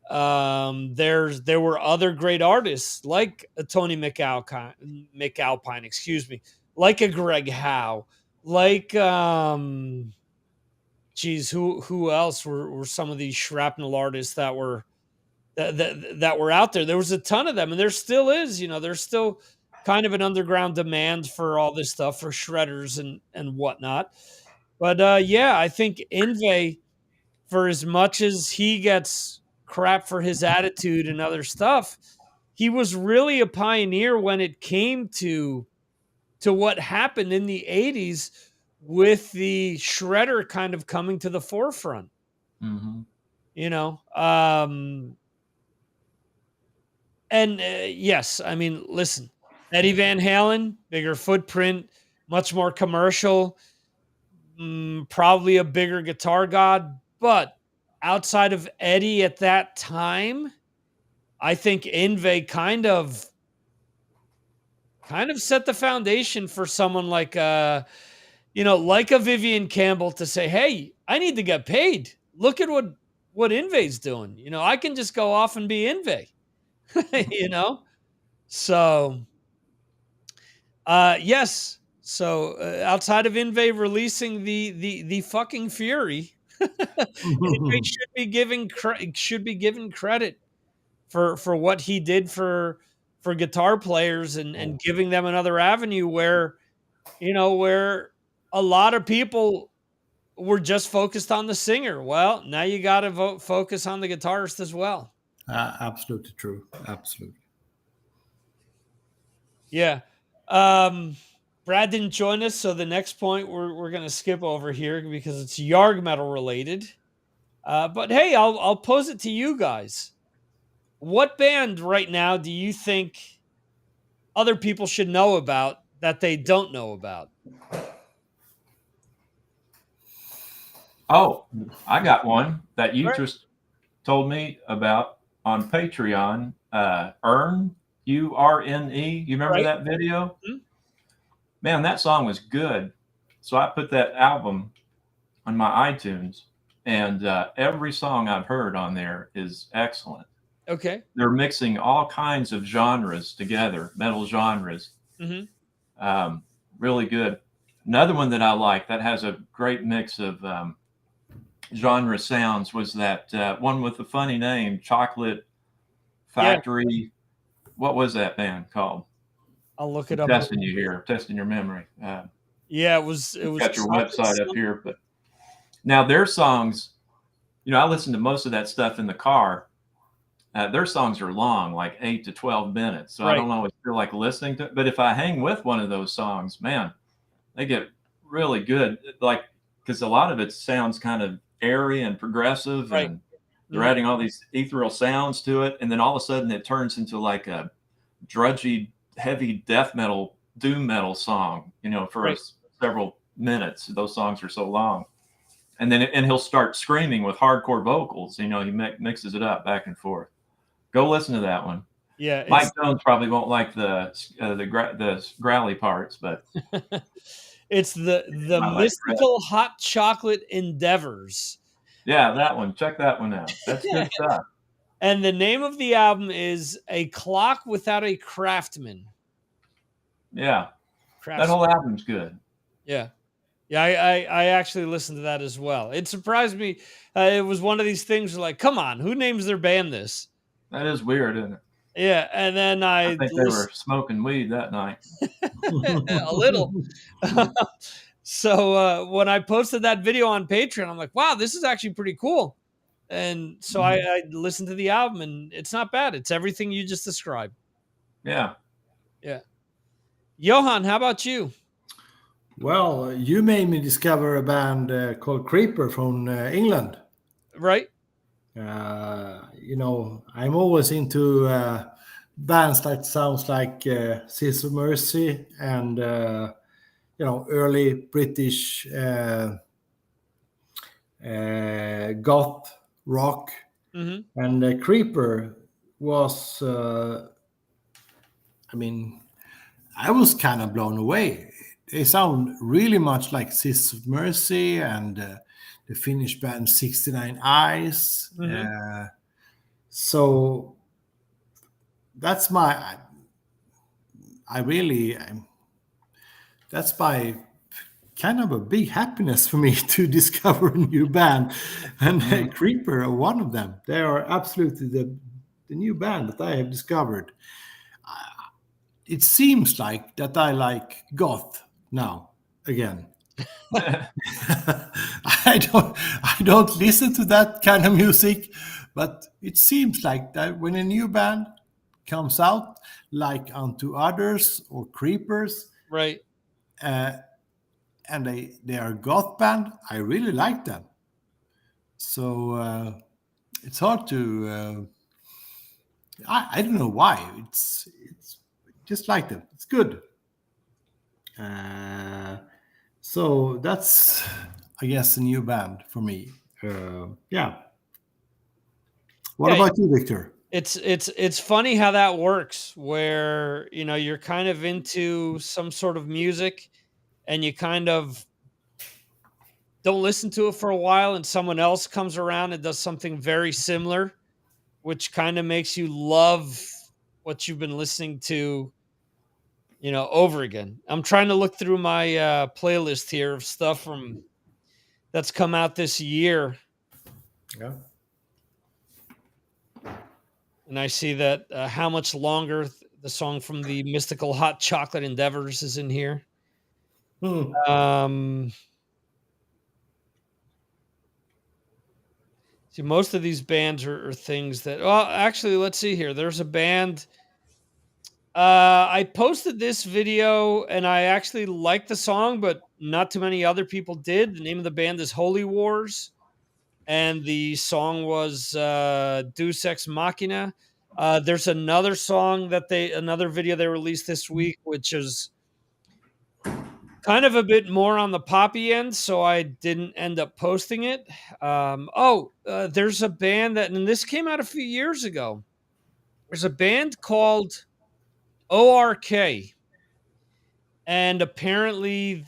there were other great artists like a Tony McAlpine, excuse me, like a Greg Howe, like geez, who else were some of these shrapnel artists that were that were out there? There was a ton of them, and there still is. There's still kind of an underground demand for all this stuff, for shredders and whatnot. But yeah, I think Inve, for as much as he gets crap for his attitude and other stuff, he was really a pioneer when it came to what happened in the 80s with the shredder kind of coming to the forefront. Mm-hmm. And yes, I mean, listen, Eddie Van Halen, bigger footprint, much more commercial, probably a bigger guitar god. But outside of Eddie at that time, I think Inve kind of set the foundation for someone like like a Vivian Campbell to say, "Hey, I need to get paid. Look at what Inve's doing. I can just go off and be Inve." So yes. So outside of Inve releasing the fucking Fury, Inve should be given credit for what he did for guitar players and giving them another avenue where where a lot of people were just focused on the singer. Well, now you got to focus on the guitarist as well. Absolutely true. Absolutely. Yeah. Brad didn't join us, so the next point we're gonna skip over here because it's Yarg metal related. But hey, I'll pose it to you guys. What band right now do you think other people should know about that they don't know about? Oh, I got one that you Right. just told me about on Patreon. Earn, URNE. You remember Right. that video? Mhm. Man, that song was good. So I put that album on my iTunes, and every song I've heard on there is excellent. Okay. They're mixing all kinds of genres together, metal genres. Hmm. Um, really good. Another one that I like that has a great mix of genre sounds was that one with the funny name, Chocolate Yeah, Factory. What was that band called? I'll look I'm it up. testing you here, testing your memory. Yeah, it was Got your chocolate website up something. here, but now their songs, I listen to most of that stuff in the car. Their songs are long, like 8 to 12 minutes. So I Right. don't always feel like listening to it. But if I hang with one of those songs, man, they get really good. Like, because a lot of it sounds kind of airy and progressive, Right. and they're Mhm. adding all these ethereal sounds to it. And then all of a sudden it turns into like a drudgy, heavy death metal, doom metal song, for Right. several minutes. Those songs are so long. And then he'll start screaming with hardcore vocals. He mixes it up back and forth. Go listen to that one. Yeah, Mike Jones probably won't like the growly parts, but it's the I like Brett. mystical hot chocolate endeavors. Yeah, that one. Check that one out. That's good stuff. And the name of the album is A Clock Without a Craftsman. Yeah, that Craftsman. whole album's good. Yeah. Yeah, I actually listened to that as well. It surprised me. It was one of these things like, come on, who names their band this? That is weird, isn't it? Yeah, and then I I think they were listened smoking weed that night. a little. So when I posted that video on Patreon, I'm like, wow, this is actually pretty cool. And so I listened to the album, and it's not bad. It's everything you just described. Yeah. Yeah. Johan, how about you? Well, you made me discover a band called Creeper from England. Right? I'm always into bands that sounds like Sis of Mercy and early British goth rock. Hmm. And Creeper was, I was kind of blown away. They sound really much like Sis of Mercy and the Finnish band 69 Eyes. Hmm. So that's that's my kind of a big happiness for me to discover a new band, and Mhm. Creeper are one of them. They are absolutely the new band that I have discovered. It seems like that I like goth now again. I don't listen to that kind of music, but it seems like that when a new band comes out, like Unto Others or Creepers, Right. uh, and they are a goth band, I really like them. So it's hard to. I don't know why. It's just like them. It's good. Uh, so that's, I guess, a new band for me. Yeah. What Yeah. about you, Victor? It's funny how that works where you're kind of into some sort of music and you kind of don't listen to it for a while and someone else comes around and does something very similar, which kind of makes you love what you've been listening to over again. I'm trying to look through my playlist here of stuff that's come out this year, Yeah. and I see that How Much Longer, the song from the Mystical Hot Chocolate Endeavors, is in here. Hmm. See, most of these bands are things that. Well, actually, let's see here. There's a band. I posted this video, and I actually liked the song, but not too many other people did. The name of the band is Holy Wars, and the song was Deus Ex Machina. There's another song another video they released this week, which is kind of a bit more on the poppy end, so I didn't end up posting it. There's a band and this came out a few years ago. There's a band called ORK, and apparently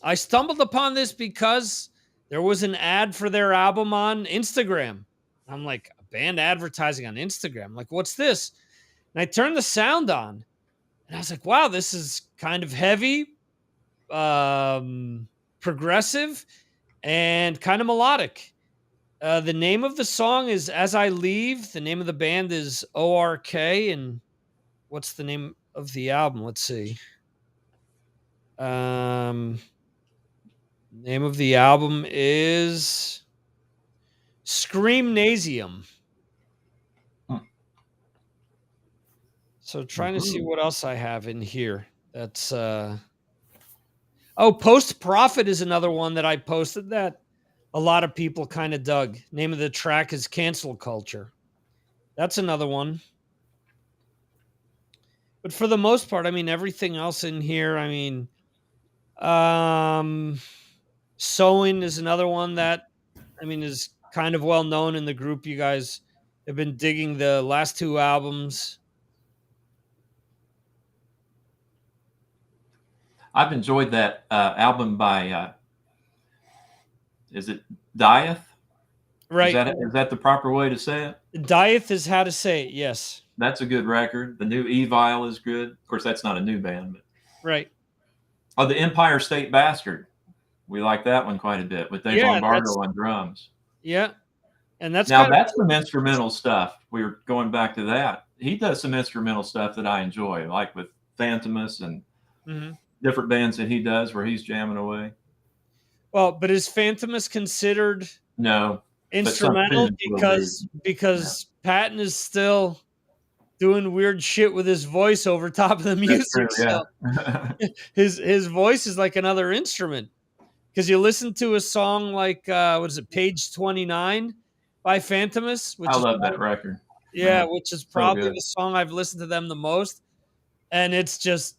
I stumbled upon this because there was an ad for their album on Instagram. I'm like, a band advertising on Instagram? Like, what's this? And I turned the sound on, and I was like, wow, this is kind of heavy, progressive, and kind of melodic. The name of the song is As I Leave. The name of the band is ORK. And what's the name of the album? Let's see. Name of the album is Screamnasium. Hmm. So trying to see what else I have in here. That's Post Profit is another one that I posted that a lot of people kind of dug. Name of the track is Cancel Culture. That's another one. But for the most part, I mean, everything else in here, I mean, Sewing is another one that, I mean, is kind of well known in the group. You guys have been digging the last two albums. I've enjoyed that album by, is it Dieth? Right. Is that the proper way to say it? Dieth is how to say it, yes. That's a good record. The new Evil is good. Of course, that's not a new band, but right. Oh, the Empire State Bastard. We like that one quite a bit with Dave Lombardo on drums. Yeah. And that's some instrumental stuff. We were going back to that. He does some instrumental stuff that I enjoy, like with Phantomus and different bands that he does where he's jamming away. Well, but is Phantomus considered instrumental because Patton is still doing weird shit with his voice over top of the music. True, yeah. his voice is like another instrument. Because you listen to a song like what is it, Page 29 by Phantomus, which I love that record. Yeah, which is probably the song I've listened to them the most. And it's just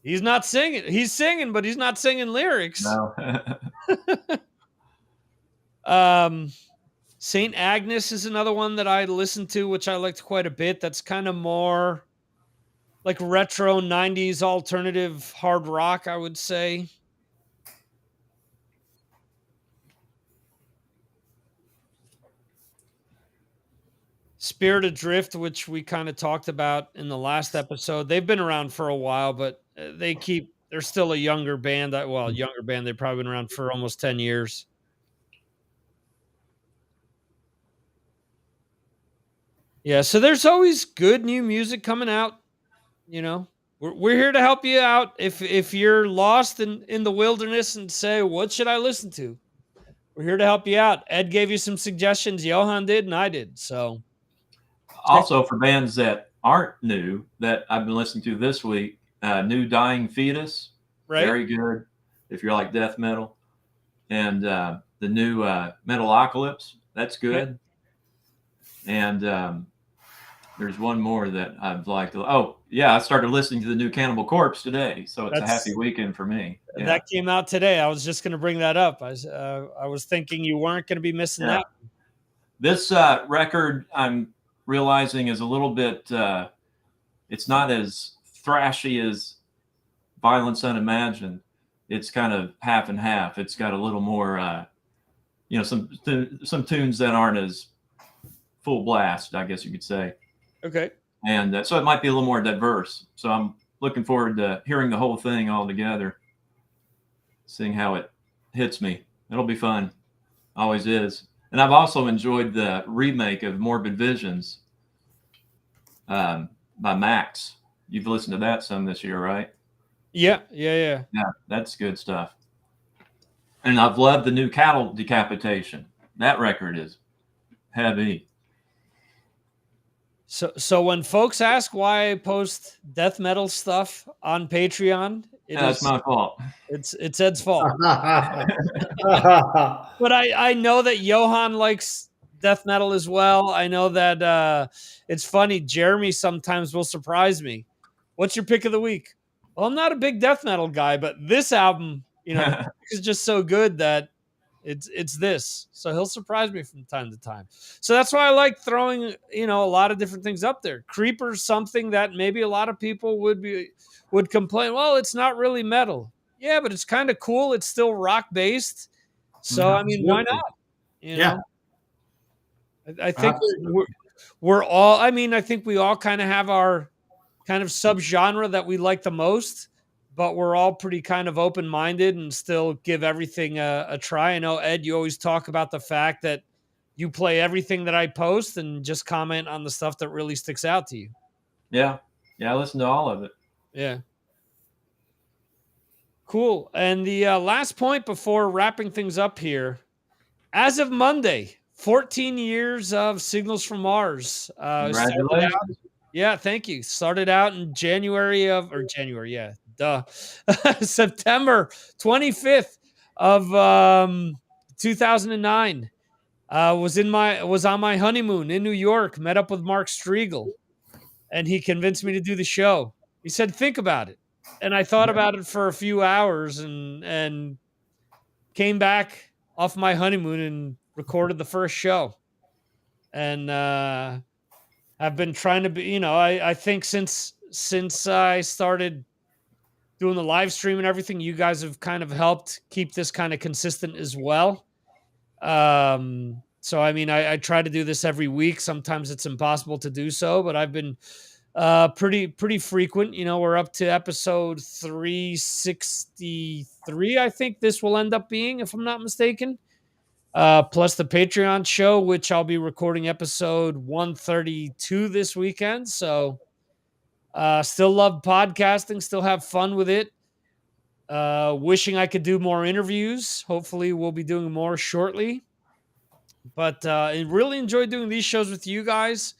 he's not singing. He's singing, but he's not singing lyrics. No. Saint Agnes is another one that I listened to, which I liked quite a bit. That's kind of more like retro 90s alternative hard rock, I would say. Spirit Adrift, which we kind of talked about in the last episode. They've been around for a while, but they're still a younger band. Younger band. They've probably been around for almost 10 years. Yeah, so there's always good new music coming out. We're here to help you out. If you're lost in the wilderness and say, what should I listen to? We're here to help you out. Ed gave you some suggestions. Johan did, and I did. So, also for bands that aren't new that I've been listening to this week, New Dying Fetus, very good. If you're like death metal, and the new Metalocalypse, that's good. Okay. And there's one more that I'd like to. Oh, yeah, I started listening to the new Cannibal Corpse today, so it's a happy weekend for me. Yeah. That came out today. I was just going to bring that up. I was thinking you weren't going to be missing that. This record, I'm realizing, is a little bit. It's not as thrashy as Violence Unimagined. It's kind of half and half. It's got a little more, some tunes that aren't as full blast, I guess you could say. Okay. And so it might be a little more diverse. So I'm looking forward to hearing the whole thing all together, seeing how it hits me. It'll be fun. Always is. And I've also enjoyed the remake of Morbid Visions by Max. You've listened to that some this year, right? Yeah. Yeah, that's good stuff. And I've loved the new Cattle Decapitation. That record is heavy. So when folks ask why I post death metal stuff on Patreon, That's my fault. it's Ed's fault. But I know that Johan likes death metal as well. I know that it's funny. Jeremy sometimes will surprise me. What's your pick of the week? Well, I'm not a big death metal guy, but this album, the is just so good that it's this. So he'll surprise me from time to time. So that's why I like throwing, a lot of different things up there. Creeper's something that maybe a lot of people would complain, well, it's not really metal. Yeah, but it's kind of cool. It's still rock based. So I mean, why not? Yeah. I think we're all. I mean, I think we all kind of have our kind of subgenre that we like the most, but we're all pretty kind of open minded and still give everything a try. I know, Ed, you always talk about the fact that you play everything that I post and just comment on the stuff that really sticks out to you. Yeah, I listen to all of it. Yeah. Cool. And the last point before wrapping things up here, as of Monday, 14 years of Signals from Mars. Congratulations. Yeah, thank you. Started out in January, yeah, duh. September 25th of 2009. Was on my honeymoon in New York, met up with Mark Striegel, and he convinced me to do the show. He said, think about it. And I thought about it for a few hours and came back off my honeymoon and recorded the first show. And I've been trying to be, I think since I started doing the live stream and everything, you guys have kind of helped keep this kind of consistent as well. So I mean, I try to do this every week. Sometimes it's impossible to do so, but I've been pretty frequent. We're up to episode 363. I think this will end up being, if I'm not mistaken. Plus the Patreon show, which I'll be recording episode 132 this weekend. So still love podcasting, still have fun with it. Wishing I could do more interviews. Hopefully we'll be doing more shortly. But I really enjoyed doing these shows with you guys.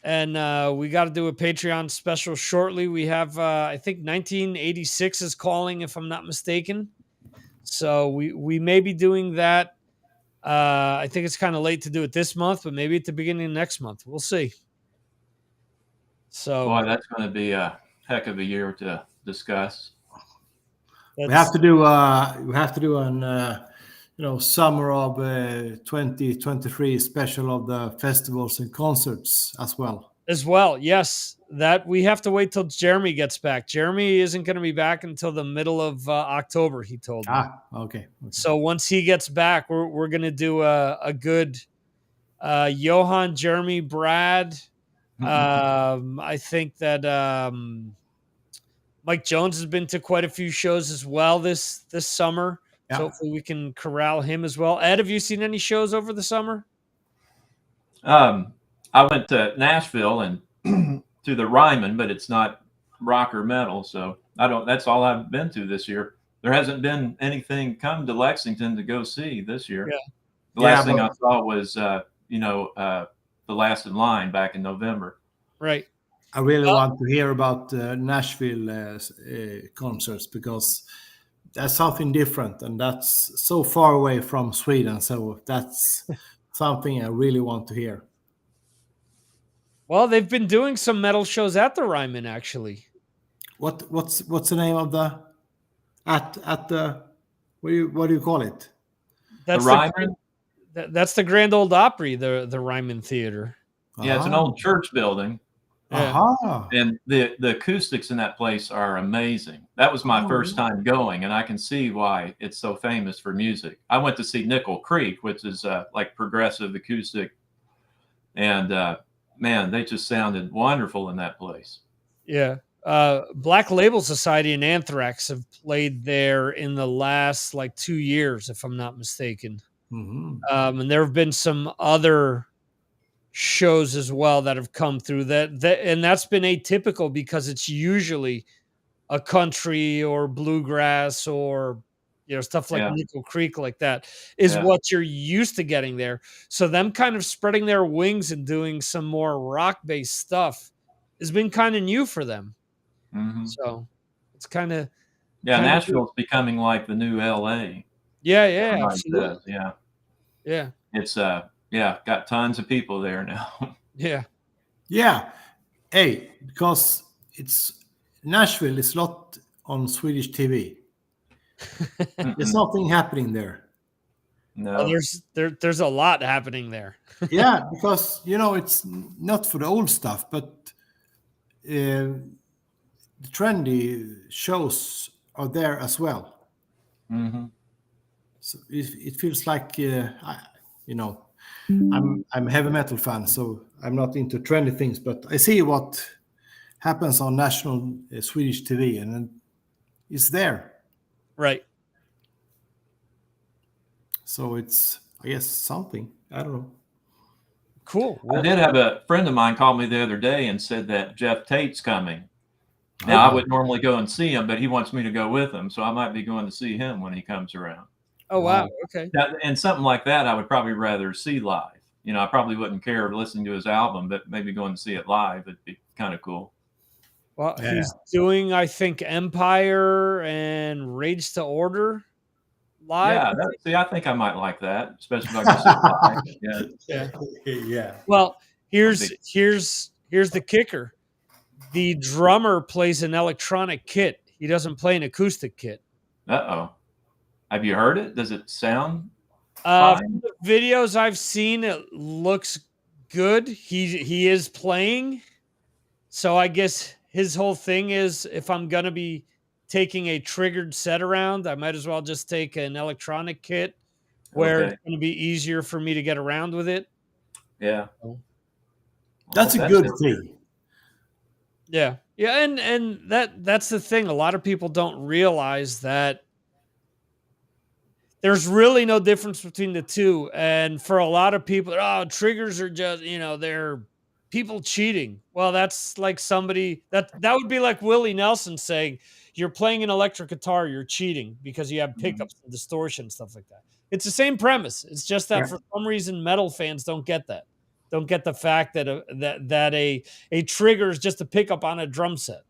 And we got to do a Patreon special shortly. We have, I think 1986 is calling, if I'm not mistaken. So we may be doing that. I think it's kind of late to do it this month, but maybe at the beginning of next month. We'll see. So, boy, that's going to be a heck of a year to discuss. We have to do an summer of 2023 special of the festivals and concerts as well. Yes, that we have to wait till Jeremy gets back. Jeremy isn't going to be back until the middle of October, he told me. Okay. So once he gets back, we're going to do a good Johan, Jeremy, Brad. I think that Mike Jones has been to quite a few shows as well this summer. Yeah. So hopefully we can corral him as well. Ed, have you seen any shows over the summer? I went to Nashville and to the Ryman, but it's not rock or metal, so that's all I've been to this year. There hasn't been anything come to Lexington to go see this year. Yeah. The last thing I saw was The Last in Line back in November. Right. I really want to hear about Nashville concerts because that's something different, and that's so far away from Sweden. So that's something I really want to hear. Well, they've been doing some metal shows at the Ryman, actually. What's the name of the at the what do you call it? That's the Ryman. That's the Grand Ole Opry, the Ryman Theater. Yeah, it's an old church building. Yeah. And the acoustics in that place are amazing. That was my first time going, and I can see why it's so famous for music. I went to see Nickel Creek, which is like progressive acoustic, and man, they just sounded wonderful in that place. Yeah, Black Label Society and Anthrax have played there in the last like 2 years, if I'm not mistaken. Mhm. And there have been some other shows as well that have come through and that's been atypical because it's usually a country or bluegrass or stuff like Yeah. Nickel Creek like that is Yeah. what you're used to getting there. So them kind of spreading their wings and doing some more rock based stuff has been kind of new for them. Hmm. So it's kind of Yeah. kind of neat. Nashville's becoming like the new LA. Yeah, yeah, Everybody absolutely. says, yeah. Yeah, It's yeah, got tons of people there now. yeah. Yeah. Hey, because it's Nashville is not on Swedish TV. There's Mm-mm. nothing happening there. Oh, No. there's a lot happening there. Yeah, because it's not for the old stuff, but the trendy shows are there as well. Hmm. So it feels like you know I'm a heavy metal fan, so I'm not into trendy things, but I see what happens on national Swedish TV, and then it's there. Right. So it's, I guess, something. I don't know. Cool. I Well, did have a friend of mine call me the other day and said that Jeff Tate's coming. Now, I Okay. would normally go and see him, but he wants me to go with him, so I might be going to see him when he comes around. oh wow. Wow. Okay. Now, and something like that, I would probably rather see live. I probably wouldn't care listening to his album, but maybe going to see it live would be kind of cool. Well, Yeah. he's doing, I think, Empire and Rage to Order live. Yeah, see, I think I might like that, especially if I go see it live. Yeah, Yeah. Yeah. Well, I'm here's big. here's the kicker. The drummer plays an electronic kit. He doesn't play an acoustic kit. Uh-oh. Have you heard it? Does it sound From fine? the videos I've seen, it looks good. He is playing. So I guess his whole thing is if I'm gonna be taking a triggered set around, I might as well just take an electronic kit where Okay. it's gonna be easier for me to get around with it. Yeah. So, Well, That's a that's good it. thing. yeah. Yeah, and that's the thing. A lot of people don't realize that there's really no difference between the two. And for a lot of people, oh, triggers are just, they're people cheating. Well, that's like somebody that would be like Willie Nelson saying, you're playing an electric guitar, you're cheating because you have Mhm. pickups and distortion, stuff like that. It's the same premise. It's just that Yeah. for some reason metal fans don't get that. Don't get the fact that a trigger is just a pickup on a drum set.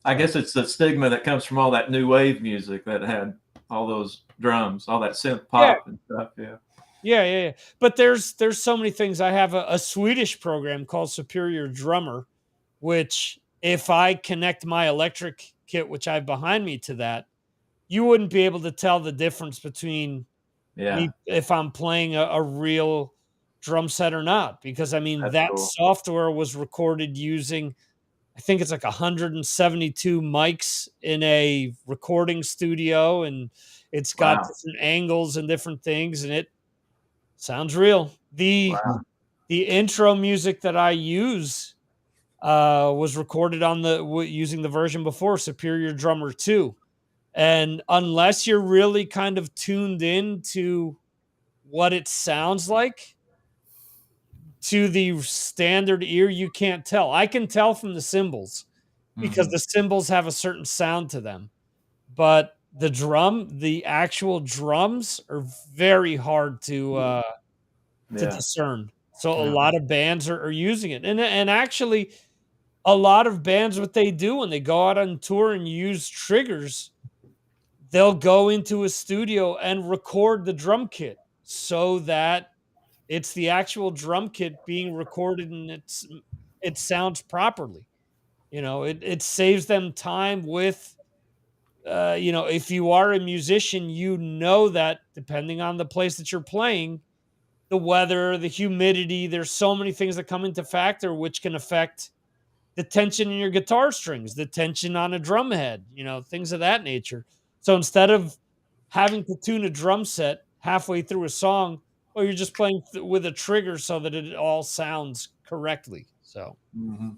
I So guess it's the stigma that comes from all that new wave music that had all those drums, all that synth yeah, pop and stuff. Yeah. yeah. But there's so many things. I have a Swedish program called Superior Drummer, which if I connect my electric kit, which I have behind me to that, you wouldn't be able to tell the difference between Yeah. me if I'm playing a real drum set or not. Because I mean That's that cool. software was recorded using I think it's like 172 mics in a recording studio and it's got Wow. different angles and different things and it sounds real. The Wow. the intro music that I use was recorded on using the version before Superior Drummer 2. And unless you're really kind of tuned in to what it sounds like to the standard ear, you can't tell. I can tell from the cymbals because Hmm. the cymbals have a certain sound to them. But the actual drums are very hard to Yeah. discern. So a Yeah. lot of bands are using it. And actually a lot of bands what they do when they go out on tour and use triggers, they'll go into a studio and record the drum kit so that it's the actual drum kit being recorded and it sounds properly. It saves them time with if you are a musician, that depending on the place that you're playing, the weather, the humidity, there's so many things that come into factor which can affect the tension in your guitar strings, the tension on a drum head, things of that nature. So instead of having to tune a drum set halfway through a song, well, you're just playing with a trigger so that it all sounds correctly. So, Hmm.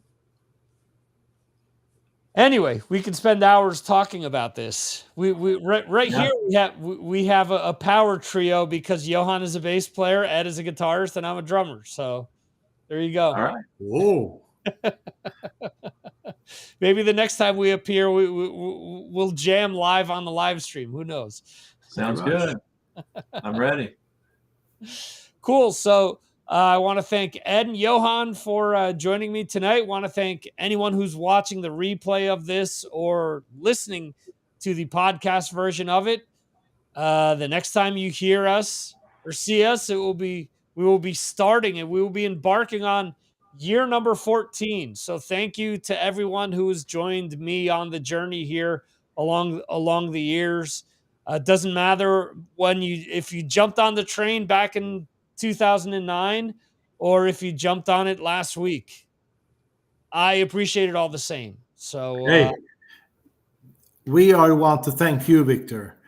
Anyway, we could spend hours talking about this. We right Yeah. here we have a power trio because Johan is a bass player, Ed is a guitarist, and I'm a drummer. So there you go. All right. Oh, Maybe the next time we appear, we'll jam live on the live stream. Who knows? Sounds very much. good. I'm ready. Cool. So I want to thank Ed and Johan for joining me tonight. Want to thank anyone who's watching the replay of this or listening to the podcast version of it. The next time you hear us or see us, we will be starting and we will be embarking on year number 14. So thank you to everyone who has joined me on the journey here along the years. Doesn't matter if you jumped on the train back in 2009 or if you jumped on it last week. I appreciate it all the same. So Hey, we are want to thank you, Victor.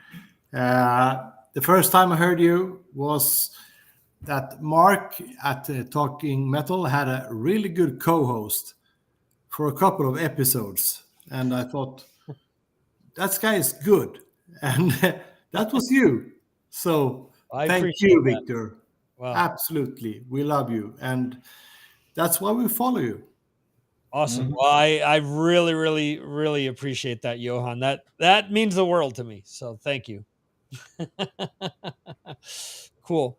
The first time I heard you was that Mark at Talking Metal had a really good co-host for a couple of episodes, and I thought that guy is good, and that was you. So I thank appreciate you, that. Victor. Wow. Absolutely, we love you, and that's why we follow you. Awesome. Mhm. Well, I really, really, really appreciate that, Johan. That means the world to me. So thank you. Cool.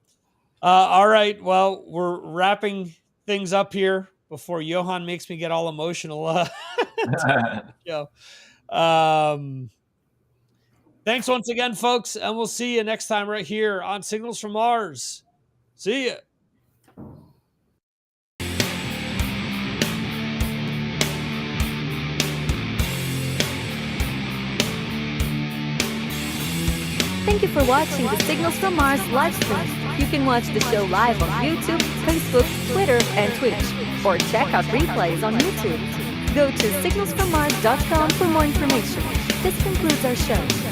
All right. Well, we're wrapping things up here before Johan makes me get all emotional. Yeah. Thanks once again, folks, and we'll see you next time right here on Signals from Mars. See ya. Thank you for watching the Signals from Mars live stream. You can watch the show live on YouTube, Facebook, Twitter, and Twitch, or check out replays on YouTube. Go to signalsfrommars.com for more information. This concludes our show.